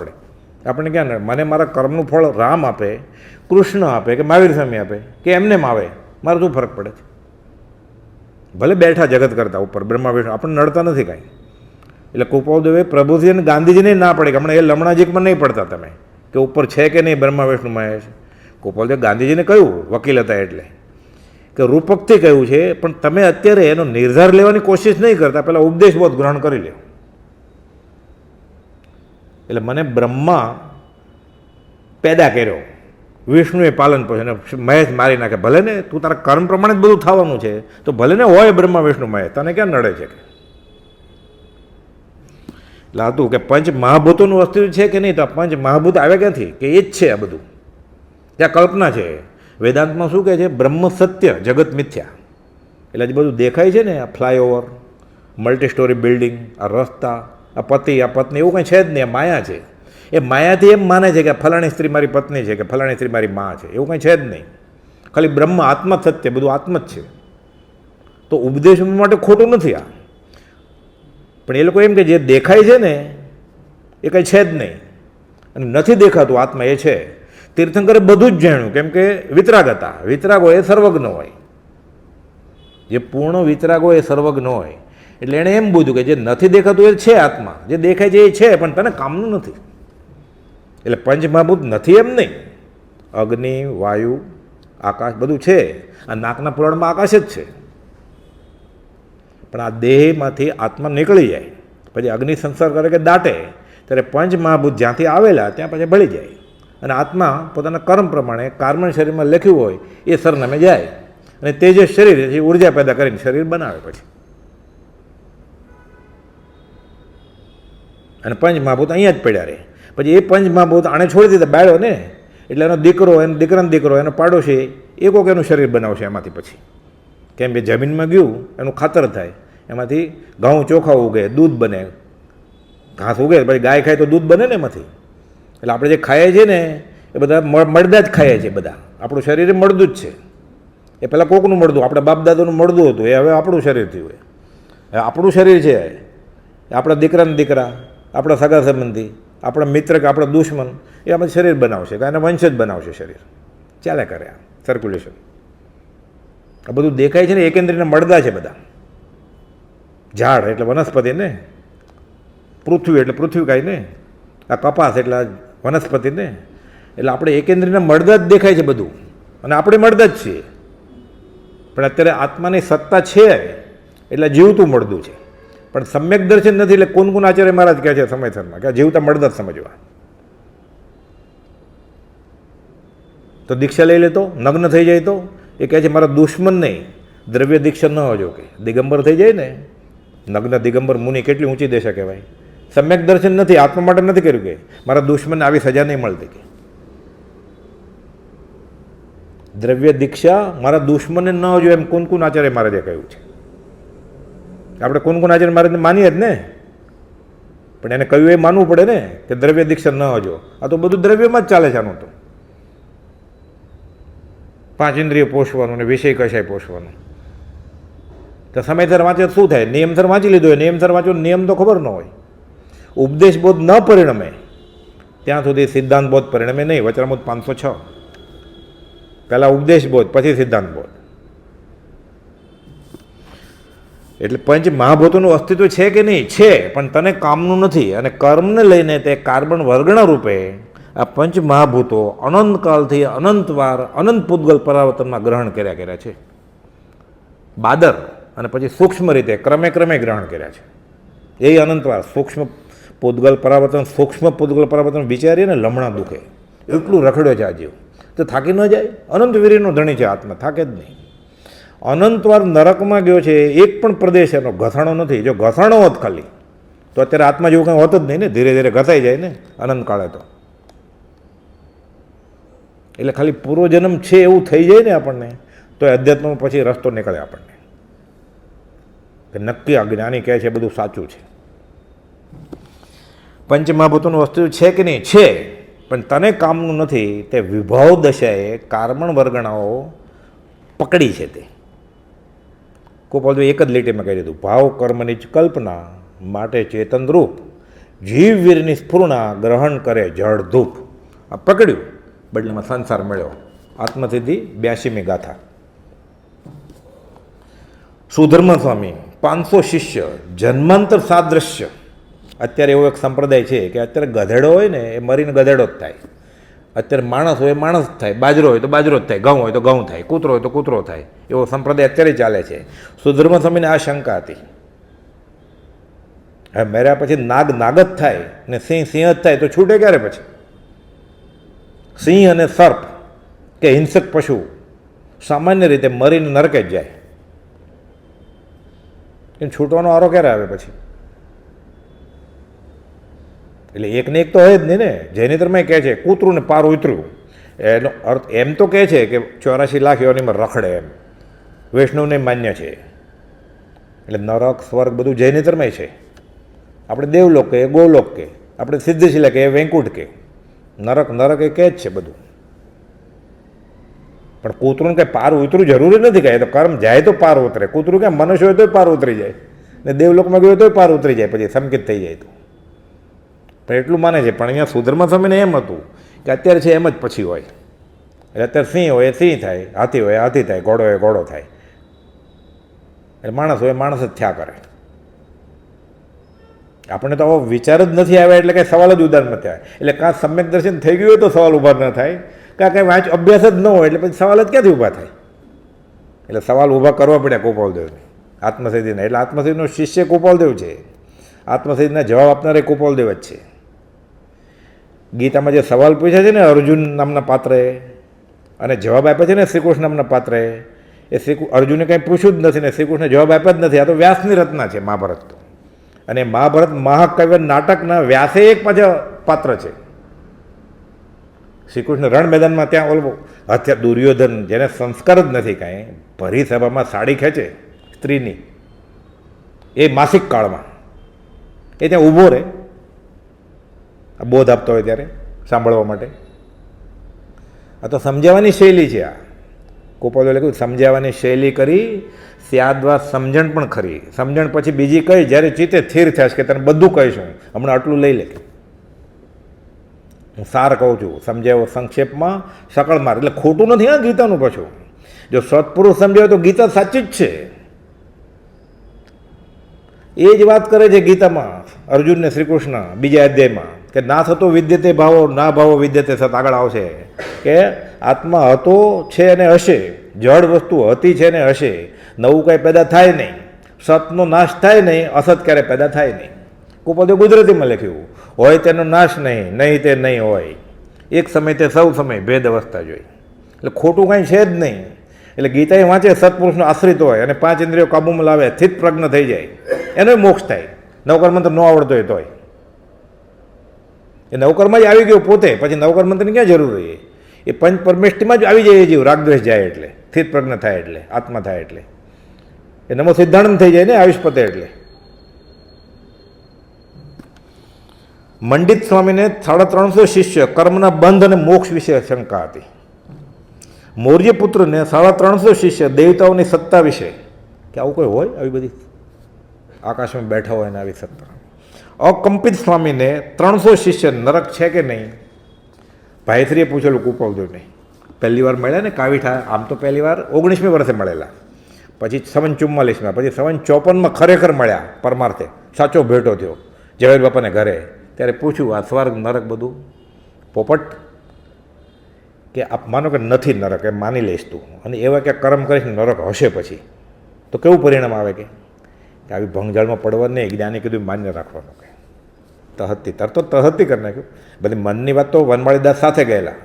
આપણે ક્યાં? મને મારા કર્મનું ફળ રામ આપે, કૃષ્ણ આપે, કે મહાવીર સ્વામી આપે, કે એમને આવે, મારે શું ફરક પડે છે? ભલે બેઠા જગત કરતા ઉપર બ્રહ્મા વિષ્ણુ, આપણને નડતા નથી કાંઈ. એટલે કૃપાળદેવે પ્રભુજી અને ગાંધીજીને ના પડે કે હમણાં એ લમણાજીકમાં નહીં પડતા તમે કે ઉપર છે કે નહીં બ્રહ્મા વિષ્ણુ મહેશ. કૃપાળદેવ ગાંધીજીને કહ્યું, વકીલ હતા એટલે, કે રૂપકથી કહ્યું છે, પણ તમે અત્યારે એનો નિર્ધાર લેવાની કોશિશ નહીં કરતા, પહેલાં ઉપદેશ બોધ ગ્રહણ કરી લે. એટલે મને બ્રહ્મા પેદા કર્યો, વિષ્ણુએ પાલન પોષણ, મહેશ મારી નાખે. ભલે ને તું તારા કર્મ પ્રમાણે જ બધું થવાનું છે, તો ભલે ને હોય બ્રહ્મા વિષ્ણુ મહેશ, તને ક્યાં નડે છે? એટલે હતું કે પંચ મહાભૂતોનું અસ્તિત્વ છે કે નહીં, તો પંચ મહાભૂત આવ્યા ક્યાંથી? કે એ જ છે આ બધું, ત્યાં કલ્પના છે. વેદાંતમાં શું કહે છે? બ્રહ્મ સત્ય, જગત મિથ્યા. એટલે જે બધું દેખાય છે ને, આ ફ્લાયઓવર, મલ્ટી સ્ટોરી બિલ્ડિંગ, આ રસ્તા, આ પતિ, આ પત્ની, એવું કંઈ છે જ નહીં, આ માયા છે. એ માયાથી એમ માને છે કે ફલાણી સ્ત્રી મારી પત્ની છે, કે ફલાણી સ્ત્રી મારી મા છે, એવું કંઈ છે જ નહીં. ખાલી બ્રહ્મ આત્મા સત્ય, બધું આત્મ જ છે. તો ઉપદેશ માટે ખોટું નથી આ, પણ એ લોકો એમ કે જે દેખાય છે ને એ કંઈ છે જ નહીં, અને નથી દેખાતું આત્મા એ છે. તીર્થંકરે બધું જ જાણ્યું, કેમ કે વિતરાગ હતા. વિતરાગો એ સર્વજ્ઞ હોય, જે પૂર્ણ વિતરાગો એ સર્વજ્ઞ હોય. એટલે એણે એમ બધું કે જે નથી દેખાતું એ છે આત્મા, જે દેખાય છે એ છે, પણ તને કામનું નથી. એટલે પંચમહાભૂત નથી એમ નહીં, અગ્નિ, વાયુ, આકાશ બધું છે. આ નાકના પુરાણમાં આકાશ જ છે, પણ આ દેહમાંથી આત્મા નીકળી જાય પછી અગ્નિ સંસાર કરે કે દાટે, ત્યારે પંચમહાભૂત જ્યાંથી આવેલા ત્યાં પછી ભળી જાય, અને આત્મા પોતાના કર્મ પ્રમાણે કાર્બન શરીરમાં લખ્યું હોય એ સરનામે જાય, અને તે જે શરીર છે એ ઉર્જા પેદા કરીને શરીર બનાવે પછી. અને પંચમહાભૂત અહીંયા જ પડ્યા રહે. પછી એ પંચમહાભૂત આણે છોડી દીધા, બાળ્યો ને, એટલે એનો દીકરો, એનો દીકરાનો દીકરો, એનો પાડોશી, એ કોક એનું શરીર બનાવશે એમાંથી પછી. કેમ કે જમીનમાં ગયું એનું ખાતર થાય, એમાંથી ઘઉં ચોખા ઉગે, દૂધ બને, ઘાસ ઉગે, પછી ગાય ખાય તો દૂધ બને ને એમાંથી. એટલે આપણે જે ખાઈએ છીએ ને એ બધા મળદા જ ખાઈએ છીએ બધા. આપણું શરીર એ મળદું જ છે. એ પહેલાં કોકનું મળદું, આપણા બાપ દાદાનું મળદું હતું, એ હવે આપણું શરીર થયું. હવે આપણું શરીર છે, આપણા દીકરાના દીકરા, આપણા સગા સંબંધી, આપણા મિત્ર કે આપણા દુશ્મન, એ આપણે શરીર બનાવશે, કે એના વંશ જ બનાવશે શરીર. ચાલે કરે આ સર્ક્યુલેશન. આ બધું દેખાય છે ને એકેન્દ્રીયના મળદા છે બધા. ઝાડ એટલે વનસ્પતિ ને, પૃથ્વી એટલે પૃથ્વી કાંઈ ને, આ કપાસ એટલે વનસ્પતિ ને. એટલે આપણે એકેન્દ્રીયના મળદા જ દેખાય છે બધું, અને આપણે મળદા જ છીએ. પણ અત્યારે આત્માની સત્તા છે એટલે જીવતું મળદું છે, પણ સમ્યક દર્શન નથી. એટલે કોન આચાર્ય મહારાજ કહે છે સમયસરમાં કે જીવતા મળદા જ સમજવા. તો દીક્ષા લઈ લેતો નગ્ન થઈ જાય તો એ કહે છે મારા દુશ્મન નહીં, દ્રવ્ય દીક્ષા ન હોજો, કે દિગંબર થઈ જાય ને, નગ્ન દિગંબર મુનિ કેટલી ઊંચી દેશા કહેવાય. સમ્યક દર્શન નથી, આત્મા માટે નથી કર્યું, કે મારા દુશ્મનને આવી સજા નહીં મળતી, કે દ્રવ્ય દીક્ષા મારા દુશ્મનને ન હોજો, એમ કોન આચાર્ય મહારાજે કહ્યું છે. આપણે કોન આચાર્ય મહારાજને માનીએ જ ને, પણ એને કહ્યું એ માનવું પડે ને કે દ્રવ્ય દીક્ષા ન હોજો. આ તો બધું દ્રવ્યમાં જ ચાલે છે. આનું તો 5 ઇન્દ્રિય પોષવાનું ને વિષય કશાય પોષવાનું. તો સમયસર વાંચે શું થાય? નિયમસર વાંચી લીધો હોય, નિયમસર વાંચો, નિયમ તો ખબર ન હોય. ઉપદેશ બોધ ન પરિણમે ત્યાં સુધી સિદ્ધાંત બોધ પરિણમે નહીં. વચનામૃત 506. પહેલાં ઉપદેશ બોધ, પછી સિદ્ધાંત બોધ. એટલે પંચ મહાભૂતોનું અસ્તિત્વ છે કે નહીં? છે, પણ તને કામનું નથી. અને કર્મને લઈને તે કાર્બન વર્ગણા રૂપે આ પંચ મહાભૂતો અનંતકાલથી અનંતવાર અનંત પૂતગલ પરાવર્તનમાં ગ્રહણ કર્યા છે. બાદર અને પછી સૂક્ષ્મ રીતે ક્રમે ગ્રહણ કર્યા છે. એ અનંતવાર સૂક્ષ્મ પૂતગલ પરાવર્તન, સૂક્ષ્મ પૂતગલ પરાવર્તન વિચારીએ ને લમણા દુખે. એટલું રખડ્યો છે આ જીવ, તો થાકી ન જાય? અનંત વીર્યનો ધણી છે આત્મા, થાકે જ નહીં. અનંતવાર નરકમાં ગયો છે, એક પણ પ્રદેશ એનો ઘસાણો નથી. જો ઘસાણો હોત ખાલી તો અત્યારે આત્મા જેવું કંઈ હોત જ નહીં ને. ધીરે ધીરે ઘસાઈ જાય ને અનંતકાળે. તો એટલે ખાલી પૂર્વજન્મ છે એવું થઈ જાય ને આપણને તો એ અધ્યાત્મમાં પછી રસ્તો નીકળે આપણને કે નક્કી આ જ્ઞાની કહે છે બધું સાચું છે. પંચમહાભૂતોનું વસ્તુ છે કે નહીં? છે, પણ તને કામનું નથી. તે વિભાવ દશાએ કાર્બન વર્ગણાઓ પકડી છે. તે ગોપાલ એક જ લીટીમાં કહી દીધું, ભાવ કર્મની જ કલ્પના માટે ચેતનરૂપ જીવવીરની સ્ફૂર્ણા ગ્રહણ કરે જળધૂપ. આ પકડ્યું, બદલામાં સંસાર મળ્યો. આત્મસિદ્ધિ 82મી ગાથા. સુધર્મ સ્વામી 500 શિષ્ય જન્માંતર સાદૃશ્ય. અત્યારે એવો એક સંપ્રદાય છે કે અત્યારે ગધેડો હોય ને એ મરીને ગધેડો જ થાય. અત્યારે માણસ હોય માણસ જ થાય, બાજરો હોય તો બાજરો જ થાય, ઘઉં હોય તો ઘઉં થાય, કૂતરો હોય તો કૂતરો થાય. એવો સંપ્રદાય અત્યારે ચાલે છે. સુધર્મ સ્વામીને આ શંકા હતી. હવે મેર્યા પછી નાગ નાગ જ થાય ને સિંહ સિંહ જ થાય તો છૂટે ક્યારે પછી? સિંહ અને સર્પ કે હિંસક પશુ સામાન્ય રીતે મરીને નરકે જ જાય. એમ છૂટવાનો આરો ક્યારે આવે પછી? એટલે એકને એક તો હોય જ નહીં ને. જૈની ધર્મમાં કહે છે કૂતરું ને પાર ઉતર્યું, એનો અર્થ એમ તો કહે છે કે 84 લાખ યોનીમાં રખડે એમ. વૈષ્ણવને માન્ય છે. એટલે નરક સ્વર્ગ બધું જૈની ધર્મમાં છે. આપણે દેવલોક કે ગોલોક કે આપણે સિદ્ધશિલા કે વૈકુંઠ કે નરક નરક એ કહે જ છે બધું. પણ કૂતરું કંઈ પાર ઉતરવું જરૂરી નથી. કાંઈ તો કર્મ જાય તો પાર ઉતરે. કૂતરું ક્યાં મનુષ્ય હોય તો પાર ઉતરી જાય ને દેવલોકમાં ગયો તો પાર ઉતરી જાય પછી સંકિત થઈ જાય તો. પણ એટલું માને છે. પણ અહીંયા સુધર્મ સ્વામીને એમ હતું કે અત્યારે છે એમ જ પછી હોય. એટલે અત્યારે સિંહ હોય સિંહ થાય, હાથી હોય હાથી થાય, ઘોડો હોય ઘોડો થાય, એટલે માણસ હોય માણસ જ થયા કરે. આપણને તો આવો વિચાર જ નથી આવ્યા એટલે કાંઈ સવાલ જ ઉદાર ન થાય. એટલે કાં સમ્યક દર્શન થઈ ગયું હોય તો સવાલ ઊભા ન થાય, કાં કાંઈ વાંચ અભ્યાસ જ ન હોય એટલે પછી સવાલ જ ક્યાંથી ઊભા થાય? એટલે સવાલ ઊભા કરવા પડ્યા ગોપાલદેવને, આત્મસિદ્ધિને. એટલે આત્મસિદ્ધિનો શિષ્ય ગોપાલદેવ છે. આત્મસિદ્ધિના જવાબ આપનાર એ ગોપાલદેવ જ છે. ગીતામાં જે સવાલ પૂછ્યા છે ને અર્જુન નામના પાત્રએ અને જવાબ આપ્યા છે ને શ્રીકૃષ્ણ નામના પાત્રએ, એ અર્જુને કંઈ પૂછ્યું જ નથી ને શ્રીકૃષ્ણે જવાબ આપ્યા જ નથી. આ તો વ્યાસની રચના છે મહાભારત તો. અને મહાભારત મહાકાવ્ય નાટકના વ્યાસે એક પાછા પાત્ર છે. શ્રીકૃષ્ણ રણ મેદાનમાં ત્યાં ઓલો હથિયાર દુર્યોધન જેને સંસ્કાર જ નથી કાંઈ, ભરી સભામાં સાડી ખેંચે સ્ત્રીની એ માસિક કાળમાં, એ ત્યાં ઊભો રહે બોધ આપતો હોય ત્યારે સાંભળવા માટે. આ તો સમજાવવાની શૈલી છે. આ ગોપાલે લખ્યું સમજાવવાની શૈલી કરી સ્યાદવા સમજણ પણ ખરી. સમજણ પછી બીજી કઈ જ્યારે ચિત્તે સ્થિર થશે કે તને બધું કહીશું, હમણાં આટલું લઈ લે. હું સાર કહું છું, સમજાવો સંક્ષેપમાં સકળ માર. એટલે ખોટું નથી હા ગીતાનું પાછું. જો સત્પુરુષ સમજાવે તો ગીતા સાચી જ છે. એ જ વાત કરે છે ગીતામાં અર્જુનને શ્રીકૃષ્ણ બીજા અધ્યાયમાં કે ના થતો વિદ્યતે ભાવો ના ભાવો વિદ્યતે સત. આગળ આવશે કે આત્મા હતો છે અને હશે, જળ વસ્તુ હતી છે ને હશે, નવું કાંઈ પેદા થાય નહીં, સતનો નાશ થાય નહીં, અસત ક્યારેય પેદા થાય નહીં. કુપદે ગુજરાતીમાં લખ્યું હોય તેનો નાશ નહીં, નહીં તે નહીં હોય, એક સમય તે સૌ સમય ભેદ અવસ્થા જોઈ. એટલે ખોટું કાંઈ છે જ નહીં. એટલે ગીતા એ વાંચે સત્પુરુષનો આશ્રિત હોય અને 5 ઇન્દ્રિયો કાબૂમાં લાવે, સ્થિત પ્રજ્ઞ થઈ જાય, એનો મોક્ષ થાય. નવકર મંત્ર ન આવડતો હોય તોય એ નવકરમાં જ આવી ગયો પોતે, પછી નવકર મંત્રની ક્યાં જરૂર રહી? એ પંચ પરમેષ્ઠીમાં જ આવી જાય જીવ, રાગદ્વેષ જાય એટલે, સ્થિત પ્રજ્ઞ થાય એટલે, આત્મા થાય એટલે, એ નમો સિદ્ધાનંદ થઈ જાય ને આયુષ્પતે. એટલે મંડિત સ્વામીને 350 શિષ્ય કર્મના બંધ અને મોક્ષ વિશે શંકા હતી. મૌર્યપુત્રને 350 શિષ્ય દેવતાઓની સત્તા વિશે, કે આવું કોઈ હોય આવી બધી આકાશમાં બેઠા હોય ને આવી સત્તા. અકંપિત સ્વામીને 300 શિષ્ય નરક છે કે નહીં. ભાઈશ્રીએ પૂછેલું કુપાલદેવને, પહેલી વાર મળ્યા ને કાવીઠા, આમ તો પહેલી વાર 19મી વર્ષે મળેલા, પછી 47 પછી 54 ખરેખર મળ્યા પરમાર્થે, સાચો ભેટો થયો ઝવેર બાપાને ઘરે. ત્યારે પૂછ્યું આ સ્વર્ગ નરક બધું પોપટ, કે આપ માનો કે નથી નરક, એમ માની લઈશ તું, અને એવા કે કર્મ કરીશ નરક હશે પછી તો કેવું પરિણામ આવે? કે આવી ભંગજાળમાં પડવા નહીં. જ્ઞાની કીધું માન્ય રાખવાનું. કે તહતી તરતો તહતી કરી નાખ્યું. બધી મનની વાત તો વનમાળીદાસ સાથે ગયેલા,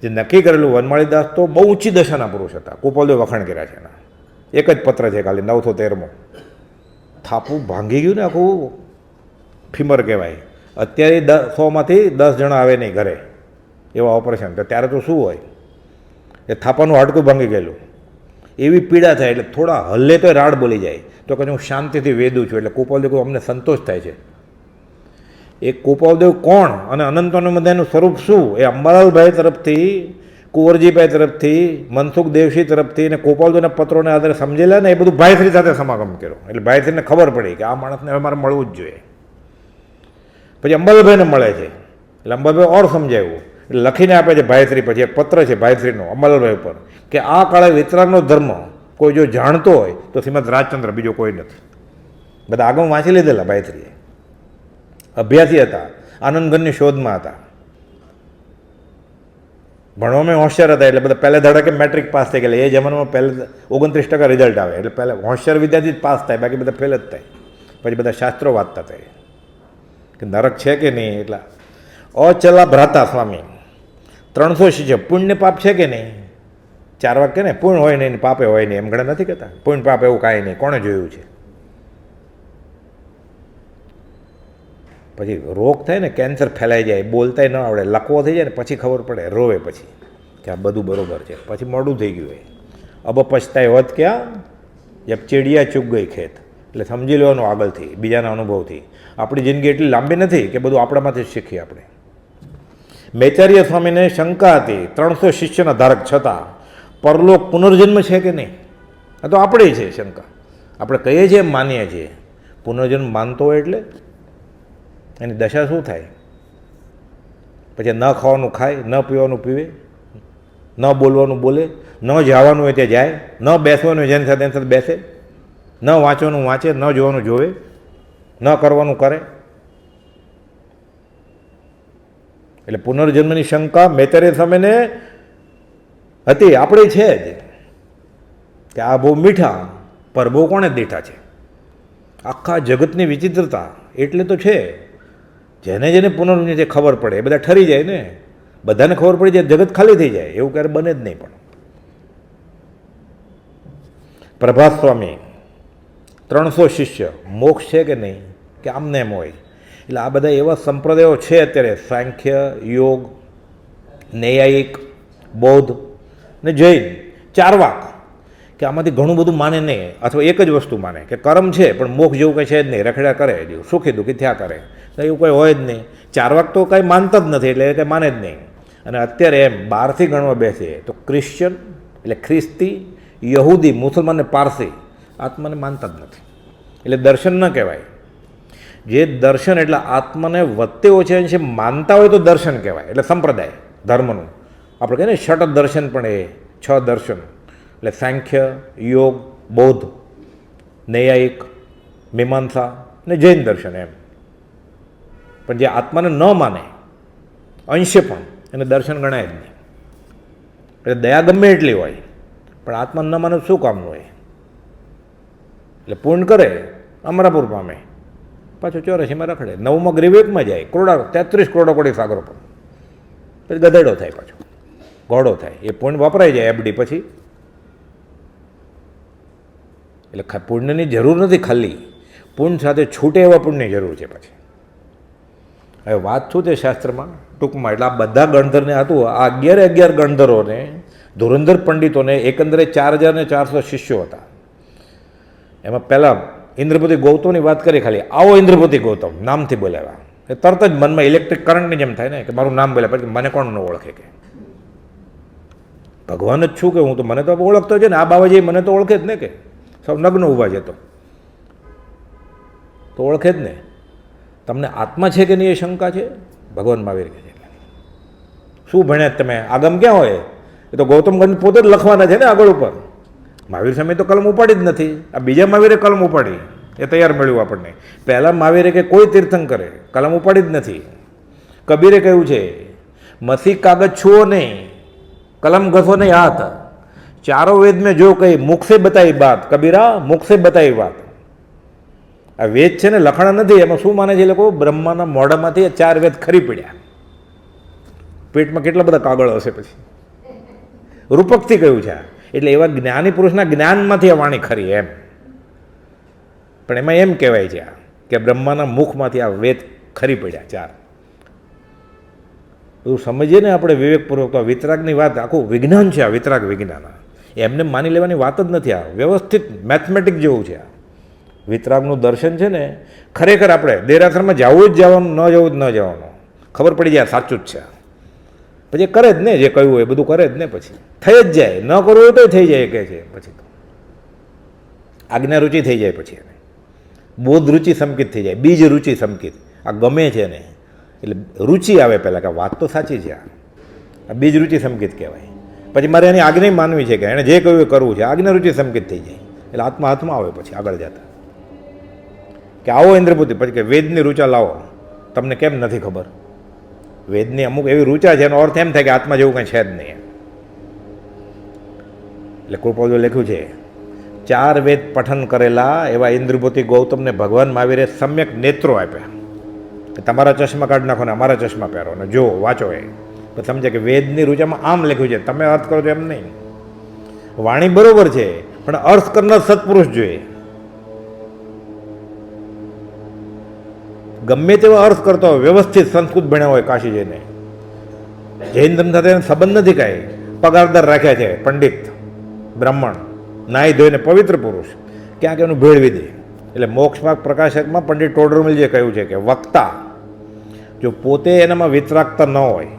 જે નક્કી કરેલું. વનમાળીદાસ તો બહુ ઊંચી દશાના પુરુષ હતા, કુપાલદેવ વખાણ કર્યા છે એના. એક જ પત્ર છે ખાલી 913મો. થાપું ભાંગી ગયું ને આખું ફીમર કહેવાય. અત્યારે 100માંથી 10 જણા આવે નહીં ઘરે, એવા ઓપરેશન. તો ત્યારે તો શું હોય? એ થાપાનું હાડકું ભાંગી ગયેલું, એવી પીડા થાય એટલે થોડા હલ્લે તો રાડ બોલી જાય. તો કહે હું શાંતિથી વેદું છું. એટલે ગોપાલદેવ કહું અમને સંતોષ થાય છે. એ ગોપાલદેવ કોણ અને અનંતાનંદનું સ્વરૂપ શું એ અંબાલાલભાઈ તરફથી, કુંવરજીભાઈ તરફથી, મનસુખ દેવશી તરફથી અને ગોપાલદેવના પત્રોને આધારે સમજેલા ને એ બધું ભાઈશ્રી સાથે સમાગમ કર્યો. એટલે ભાઈશ્રીને ખબર પડી કે આ માણસને હવે મારે મળવું જ જોઈએ. પછી અંબાલાલભાઈને મળે છે. એટલે અંબાલાલભાઈ ઓર સમજાવ્યું એટલે લખીને આપે છે ભાઈશ્રી. પછી એક પત્ર છે ભાઈશ્રીનો અંબાલાલભાઈ ઉપર કે આ કાળે વિતરાગનો ધર્મ કોઈ જો જાણતો હોય તો શ્રીમદ રાજચંદ્ર, બીજો કોઈ નથી. બધા આગળ વાંચી લીધેલા ભાઈશ્રીએ. અભ્યાસી હતા, આનંદગણની શોધમાં હતા, ભણવામાં હોશિયાર હતા. એટલે બધા પહેલા ધડાકે મેટ્રિક પાસ થઈ ગયેલા. એ જમાનામાં પહેલાં 29% રિઝલ્ટ આવે. એટલે પહેલાં હોશિયાર વિદ્યાર્થી જ પાસ થાય, બાકી બધા ફેલ જ થાય. પછી બધા શાસ્ત્રો વાંચતા થાય કે નરક છે કે નહીં. એટલે અચલા ભ્રાતા સ્વામી 300 શિષ્ય, પુણ્ય પાપ છે કે નહીં? 4 વાક્ય ને પુણ્ય હોય નહીં, પાપે હોય નહીં, એમ ઘણા નથી કહેતા. પુણ્ય પાપ એવું કાંઈ નહીં, કોણે જોયું છે? પછી રોગ થાય ને, કેન્સર ફેલાઈ જાય, બોલતાય ન આવડે, લકવો થઈ જાય ને પછી ખબર પડે, રોવે પછી કે આ બધું બરાબર છે. પછી મોડું થઈ ગયું. અબ પછતાય હોત ક્યાં જબ ચીડિયા ચૂક ગઈ ખેત. એટલે સમજી લેવાનું આગળથી, બીજાના અનુભવથી. આપણી જિંદગી એટલી લાંબી નથી કે બધું આપણામાંથી જ શીખીએ આપણે. મેચાર્ય સ્વામીને શંકા હતી 300 શિષ્યના ધારક છતાં પરલોક પુનર્જન્મ છે કે નહીં? આ તો આપણે છે શંકા. આપણે કહીએ છીએ એમ માનીએ છીએ. પુનર્જન્મ માનતો હોય એટલે એની દશા શું થાય? પછી ન ખાવાનું ખાય, ન પીવાનું પીવે, ન બોલવાનું બોલે, ન જવાનું હોય ત્યાં જાય, ન બેસવાનું હોય જેની સાથે એની સાથે બેસે, ન વાંચવાનું વાંચે, ન જોવાનું જોવે, ન કરવાનું કરે. એટલે પુનર્જન્મની શંકા મેતરે સામેને હતી, આપણે છે જ કે આ બહુ મીઠા પર બહુ કોણે દીઠા છે. આખા જગતની વિચિત્રતા એટલે તો છે. જેને જેને પુનર્જન્મ છે ખબર પડે એ બધા ઠરી જાય ને. બધાને ખબર પડી જાય જગત ખાલી થઈ જાય, એવું ક્યારે બને જ નહીં. પણ પ્રભાત સ્વામી 300 શિષ્ય, મોક્ષ છે કે નહીં કે આમને એમ હોય. એટલે આ બધા એવા સંપ્રદાયો છે અત્યારે, સાંખ્ય, યોગ, નૈયાયિક, બૌદ્ધ ને જૈન, ચારવાક, કે આમાંથી ઘણું બધું માને નહીં, અથવા એક જ વસ્તુ માને કે કર્મ છે પણ મોક્ષ જેવું કંઈ છે જ નહીં, રખડા કરે, સુખી દુઃખી થયા કરે, એવું કંઈ હોય જ નહીં. ચારવાક તો કાંઈ માનતા જ નથી, એટલે એ કંઈ માને જ નહીં. અને અત્યારે એમ બહારથી ગણવા બેસે તો ક્રિશ્ચન એટલે ખ્રિસ્તી, યહૂદી, મુસલમાન ને પારસી આત્માને માનતા જ નથી. એટલે દર્શન ન કહેવાય. જે દર્શન એટલે આત્માને વધતે ઓછે અંશે માનતા હોય તો દર્શન કહેવાય. એટલે સંપ્રદાય ધર્મનું આપણે કહીએ ને ષટ દર્શન, પણ એ 6 દર્શન એટલે સાંખ્ય, યોગ, બૌદ્ધ, નૈયાયિક, મીમાંસા ને જૈન દર્શન એમ. પણ જે આત્માને ન માને અંશે પણ એને દર્શન ગણાય જ નહીં. એટલે દયા ગમે એટલી હોય પણ આત્માને ન માને શું કામનું હોય? એટલે પૂર્ણ કરે અમરાપુર પામે, પાછો 84માં રખડે, 9માં ગ્રીવેકમાં જાય, 33 કરોડો કોટી સાગરો પર, પછી ગધેડો થાય, પાછો ઘોડો થાય. એ પુણ્ય વપરાઈ જાય એબડી પછી. એટલે પુણ્યની જરૂર નથી, ખાલી પુણ્ય સાથે છૂટે એવા પુણ્યની જરૂર છે. પછી હવે વાત શું છે શાસ્ત્રમાં ટૂંકમાં, એટલે આ બધા ગણધરને હતું, આ 11 ગણધરોને, ધુરંધર પંડિતોને એકંદરે 4400 શિષ્યો હતા. એમાં પહેલાં ઇન્દ્રપતિ ગૌતમની વાત કરી, ખાલી આવો ઇન્દ્રપતિ ગૌતમ નામથી બોલાવ્યા. એ તરત જ મનમાં ઇલેક્ટ્રિક કરંટની જેમ થાય ને કે મારું નામ બોલે, પછી મને કોણ ન ઓળખે? કે ભગવાન જ છું કે હું તો, મને તો ઓળખતો છે ને, આ બાબાજી મને તો ઓળખે જ ને, કે સૌ નગ્ન ઊભા છે તો ઓળખે જ ને. તમને આત્મા છે કે નહીં એ શંકા છે? ભગવાન મહાવીર કહે છે. શું ભણ્યા તમે? આગમ ક્યાં હોય? એ તો ગૌતમ ગંધ પોતે જ લખવાના છે ને આગળ ઉપર. મહાવીર સામે તો કલમ ઉપાડી જ નથી. આ બીજા મહાવીરે કલમ ઉપાડી, એ તૈયાર મળ્યું આપણને. પહેલાં મહાવીરે કે કોઈ તીર્થંકરે કલમ ઉપાડી જ નથી. કબીરે કહ્યું છે મસી કાગજ છુઓ નહીં, કલમ ઘસો નહીં હાથ, ચારો વેદ મેં જો કહી મુખ સે બતાવી બાત, કબીરા મુખ સે બતાવી વાત. આ વેદ છે ને લખાણા નથી. એમાં શું માને છે એ લોકો? બ્રહ્માના મોઢામાંથી 4 વેદ ખરી પડ્યા. પેટમાં કેટલા બધા કાગળ હશે પછી. રૂપકથી કહ્યું છે. એટલે એવા જ્ઞાની પુરુષના જ્ઞાનમાંથી આ વાણી ખરી એમ. પણ એમાં એમ કહેવાય છે કે બ્રહ્માના મુખમાંથી આ વેદ ખરી પડ્યા 4. બધું સમજીએ ને આપણે વિવેકપૂર્વક. તો વિતરાગની વાત આખું વિજ્ઞાન છે. આ વિતરાગ વિજ્ઞાન એમને માની લેવાની વાત જ નથી. આ વ્યવસ્થિત મેથમેટિક જેવું છે. આ વિતરાગનું દર્શન છે ને, ખરેખર આપણે દેરાસરમાં જવું જ જવાનું, ન જવું જ ન જવાનું, ખબર પડી જાય સાચું જ છે. પછી કરે જ ને, જે કહ્યું હોય એ બધું કરે જ ને, પછી થઈ જ જાય. ન કરવું હોય તો થઈ જાય કહે છે. પછી તો આજ્ઞા રુચિ થઈ જાય, પછી એને બોધ રુચિ સંકિત થઈ જાય, બીજ રુચિ સંકિત. આ ગમે છે ને એટલે રુચિ આવે પહેલાં કે વાત તો સાચી છે. આ બીજ રુચિ સંકિત કહેવાય. પછી મારે એની આજ્ઞા માનવી છે કે એણે જે કહ્યું એ કરવું છે. આજ્ઞા રુચિ સંકિત થઈ જાય એટલે આત્મા હાથમાં આવે. પછી આગળ જતા કે આવો ઇન્દ્રપુતિ, પછી કે વેદની રૂચા લાવો. તમને કેમ નથી ખબર? વેદની અમુક એવી રૂચા છે, એનો અર્થ એમ થાય કે આત્મા જેવું કંઈ છે જ નહીં. એટલે કૃપાળુએ લખ્યું છે, 4 વેદ પઠન કરેલા એવા ઇન્દ્રપુતિ ગૌતમને ભગવાન મહાવીરે સમ્યક નેત્રો આપ્યા. તમારા ચશ્મા કાઢી નાખો ને અમારા ચશ્મા પહેરો ને જો વાંચો. એ તો સમજે કે વેદની રૂચામાં આમ લખ્યું છે, તમે અર્થ કરો છો એમ નહીં. વાણી બરોબર છે, પણ અર્થ કરનાર સત્પુરુષ જોઈએ. ગમે તેવો અર્થ કરતો હોય, વ્યવસ્થિત સંસ્કૃત ભણ્યા હોય, કાશી જઈને જૈન ધર્મ સાથે સંબંધ નથી. કાંઈ પગારદાર રાખ્યા છે, પંડિત બ્રાહ્મણ, નાહી ધોઈને પવિત્ર પુરુષ, ક્યાંક એનું ભેળવી દે. એટલે મોક્ષમાર્ગ પ્રકાશકમાં પંડિત ટોડરમલજીએ કહ્યું છે કે વક્તા જો પોતે એનામાં વિતરાગતા ન હોય,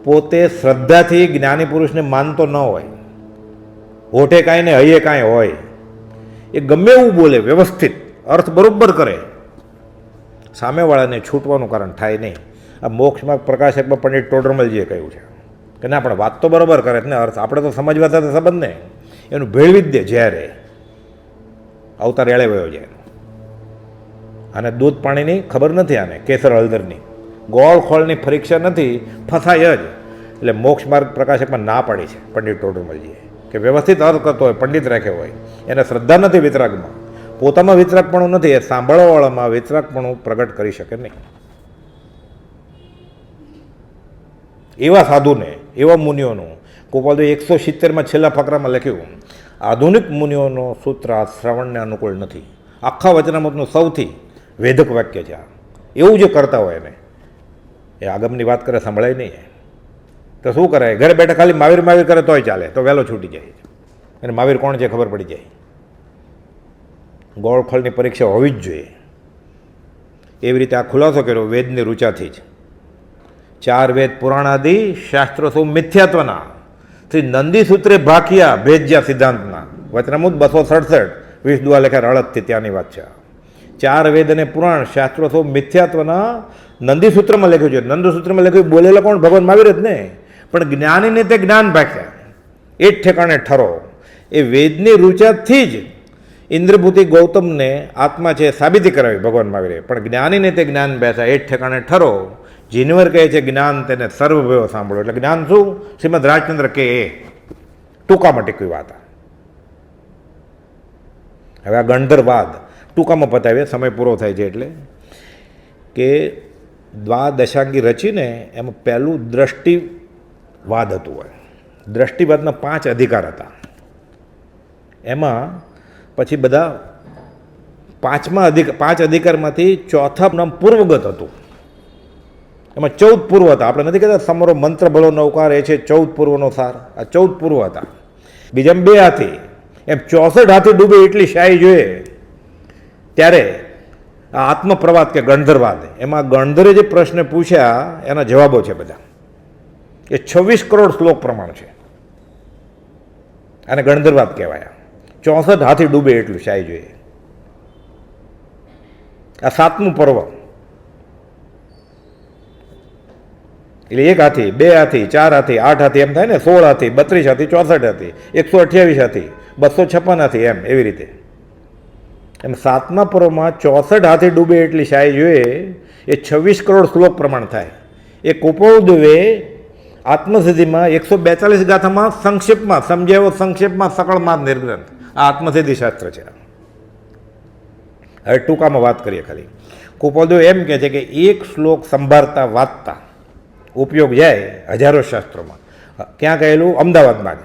પોતે શ્રદ્ધાથી જ્ઞાની પુરુષને માનતો ન હોય, હોઠે કાંઈ ને હૈયે કાંઈ હોય, એ ગમે એવું બોલે, વ્યવસ્થિત અર્થ બરોબર કરે, સામેવાળાને છૂટવાનું કારણ થાય નહીં. આ મોક્ષમાર્ગ પ્રકાશકમાં પંડિત ટોડરમલજીએ કહ્યું છે કે ના, પણ વાત તો બરોબર કરે ને, અર્થ આપણે તો સમજવા સાથે સંબંધ નહીં, એનું ભેળવી જ દે. જ્યારે અવતાર એળે વયો જાય. આને દૂધ પાણીની ખબર નથી, આને કેસર હળદરની ગોળ ખોળની પરીક્ષા નથી, ફસાય જ. એટલે મોક્ષ માર્ગ પ્રકાશકમાં ના પાડી છે પંડિત ટોડરમલજીએ કે વ્યવસ્થિત અર્થ કરતો હોય, પંડિત રાખ્યો હોય, એને શ્રદ્ધા નથી વિતરાગમાં, પોતામાં વિતરાગપણું નથી, એ સાંભળવાવાળામાં વિતરાગપણું પ્રગટ કરી શકે નહીં. એવા સાધુને, એવા મુનિઓનું ગોપાલદેવ 170માં છેલ્લા ફકરામાં લખ્યું, આધુનિક મુનિઓનો સૂત્ર આ શ્રવણને અનુકૂળ નથી. આખા વચનામૃતનું સૌથી વેધક વાક્ય છે આ. એવું જે કરતા હોય એને, એ આગમની વાત કરે સાંભળાય નહીં. તો શું કરાય? ઘરે બેઠા ખાલી મહાવીર મહાવીર કરે તોય ચાલે, તો વહેલો છૂટી જાય. અને મહાવીર કોણ છે ખબર પડી જાય. ગોળખોળની પરીક્ષા હોવી જ જોઈએ. એવી રીતે આ ખુલાસો કર્યો વેદની રૂચાથી જ. 4 વેદ પુરાણાદિ શાસ્ત્રો સૌ મિથ્યાત્વના, શ્રી નંદી સૂત્રે ભાખિયા ભેજ્યા સિદ્ધાંતના. વચનામૃત 267 20 દુઆ લેખા રળતથી ત્યાંની વાત છે. 4 વેદ અને પુરાણ શાસ્ત્રો સૌ મિથ્યાત્વના નંદી સૂત્રમાં લખ્યું છે. નંદ સૂત્રમાં લખ્યું, બોલેલા કોણ? ભગવાન મહાવીર જ ને. પણ જ્ઞાનીને તે જ્ઞાન ભાખ્યા, એ જ ઠેકાણે ઠરો. એ વેદની રૂચાથી જ ઇન્દ્રભૂતિ ગૌતમને આત્મા છે સાબિતી કરાવી ભગવાન મહાવીરે. પણ જ્ઞાનીને તે જ્ઞાન બેસા, એ જ ઠેકાણે ઠરો. જીનવર કહે છે જ્ઞાન તેને સર્વભયો સાંભળો. એટલે જ્ઞાન શું? શ્રીમદ રાજચંદ્ર કે એ ટૂંકામાં ટીકવી વાત. હવે આ ગણધરવાદ ટૂંકામાં પતાવીએ, સમય પૂરો થાય છે એટલે, કે દ્વાદશાંગી રચીને એમાં પહેલું દ્રષ્ટિવાદ હતું. દ્રષ્ટિવાદના 5 અધિકાર હતા. એમાં પછી બધા 5 અધિકારમાંથી ચોથા નામ પૂર્વગત હતું. એમાં 14 પૂર્વ હતા. આપણે નથી કહેતા સમરો મંત્ર ભલો નૌકાર, એ છે 14 પૂર્વનો સાર. આ 14 પૂર્વ હતા. બીજામાં 2 હાથી, એમ 64 હાથી ડૂબે એટલી શાહી જોઈએ. ત્યારે આ આત્મપ્રવાદ કે ગણધરવાદ, એમાં ગણધરે જે પ્રશ્ન પૂછ્યા એના જવાબો છે બધા. એ 26 કરોડ શ્લોક પ્રમાણ છે. આને ગણધરવાદ કહેવાય. 64 હાથી ડૂબે એટલું શાહી જોઈએ. આ 7મું પર્વ. એટલે 1 હાથી, 2 હાથી, 4 હાથી, 8 હાથી, એમ થાય ને, 16 હાથી, 32 હાથી, 64 હાથી, 128 હાથી, 256 હાથી, એમ એવી રીતે. એમ 7મા પર્વમાં 64 હાથી ડૂબે એટલી શાહી જોઈએ. એ 26 કરોડ શ્લોક પ્રમાણ થાય. એ કૃપાળુદેવે આત્મસિદ્ધિમાં 142 ગાથામાં સંક્ષેપમાં સમજાવ્યો, સંક્ષેપમાં સકળમાં નિર્ગ્રંથ. આ આત્મસિદ્ધિ શાસ્ત્ર છે. હવે ટૂંકામાં વાત કરીએ ખાલી. કૃપાળુદેવ એમ કહે છે કે એક શ્લોક સંભાળતા વાંચતા ઉપયોગ જાય હજારો શાસ્ત્રોમાં. ક્યાં કહેલું? અમદાવાદમાં જ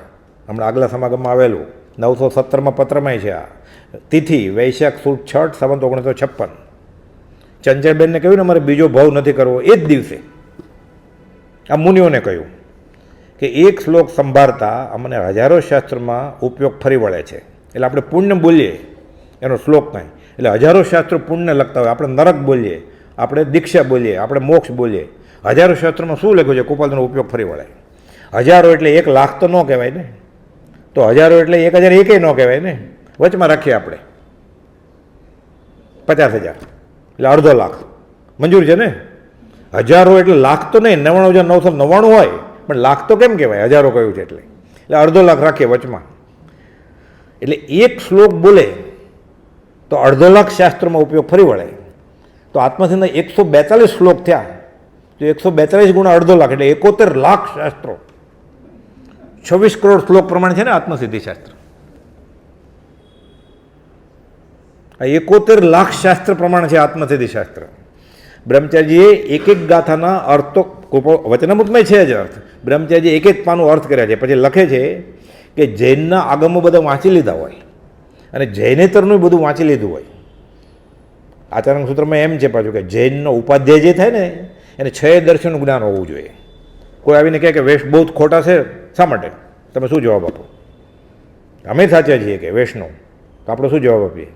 હમણાં આગલા સમાગમમાં આવેલું 917માં પત્રમાંય છે. આ તિથિ વૈશાખ સુદ 6 સંવત 1956. ચંચળબેનને કહ્યું ને અમારે બીજો ભાવ નથી કરવો, એ જ દિવસે આ મુનિઓને કહ્યું કે એક શ્લોક સંભાળતા અમને હજારો શાસ્ત્રમાં ઉપયોગ ફરી વળે છે. એટલે આપણે પુણ્ય બોલીએ એનો શ્લોક કાંઈ, એટલે હજારો શાસ્ત્રો પુણ્ય લખતા હોય. આપણે નરક બોલીએ, આપણે દીક્ષા બોલીએ, આપણે મોક્ષ બોલીએ. હજારો શાસ્ત્રોમાં શું લખ્યું છે? ગોપાલનો ઉપયોગ ફરી વળે. હજારો એટલે 1,00,000 તો ન કહેવાય ને, તો હજારો એટલે 1,001 ન કહેવાય ને. વચમાં રાખીએ આપણે 50,000 એટલે અડધો લાખ મંજૂર છે ને. હજારો એટલે લાખ તો નહીં, 99,999 હોય, પણ લાખ તો કેમ કહેવાય? હજારો કહ્યું છે એટલે અડધો લાખ રાખીએ વચમાં. એટલે એક શ્લોક બોલે તો અડધો લાખ શાસ્ત્રોમાં ઉપયોગ ફરી વળે. તો આત્મસિદ્ધિના 142 શ્લોક થયા, તો 142 ગુણા અડધો લાખ એટલે 71 લાખ શાસ્ત્રો. 26 કરોડ શ્લોક પ્રમાણે છે ને આત્મસિદ્ધિ શાસ્ત્ર. આ 71 લાખ શાસ્ત્ર પ્રમાણે છે આત્મસિદ્ધિ શાસ્ત્ર. બ્રહ્મચારીજીએ એક ગાથાના અર્થ તો વચનામૃતમાં છે જ અર્થ. બ્રહ્મચારીજી એક પાનું અર્થ કર્યા છે. પછી લખે છે કે જૈનના આગમો બધા વાંચી લીધા હોય અને જૈનેતરનું બધું વાંચી લીધું હોય. આચરણ સૂત્રમાં એમ છે પાછું કે જૈનનો ઉપાધ્યાય જે થાય ને એને 6 દર્શનનું જ્ઞાન હોવું જોઈએ. કોઈ આવીને કહે કે વેશ બહુ જ ખોટા છે, શા માટે? તમે શું જવાબ આપો? અમે સાચા છીએ કે વૈષ્ણવ, તો આપણે શું જવાબ આપીએ?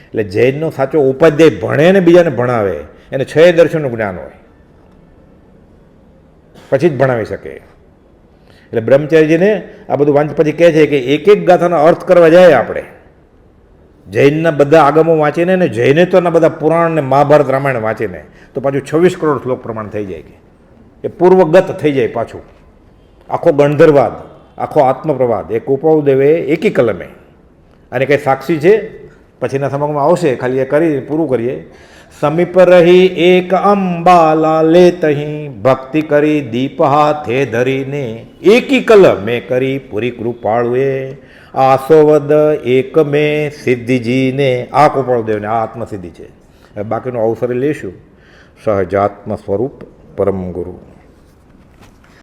એટલે જૈનનો સાચો ઉપાધ્યાય ભણે ને બીજાને ભણાવે એને 6 દર્શનનું જ્ઞાન હોય, પછી જ ભણાવી શકે. એટલે બ્રહ્મચારીજીને આ બધું વાંચ પછી કહે છે કે એક ગાથાનો અર્થ કરવા જાય આપણે, જૈનના બધા આગમો વાંચીને ને જૈનેતરના બધા પુરાણ ને મહાભારત રામાયણ વાંચીને તો પાછું 26 કરોડ શ્લોક પ્રમાણ થઈ જાય કે એ પૂર્વગત થઈ જાય. પાછું આખો ગણધરવાદ, આખો આત્મપ્રવાદ એ ગોપાલદેવે એકી કલમે. અને કંઈ સાક્ષી છે પછીના સમયમાં આવશે, ખાલી એ કરી પૂરું કરીએ. સમીપ રહી એક અંબાલા લે તહીં ભક્તિ કરી દીપ હાથે ધરીને એકી કલમે કરી પૂરી કૃપાળુએ આસોવદ એક મેં સિદ્ધિજીને. આ ગોપાલદેવને આ આત્મસિદ્ધિ છે. બાકીનો અવસર લેશું. સહજાત્મ સ્વરૂપ પરમ ગુરુ.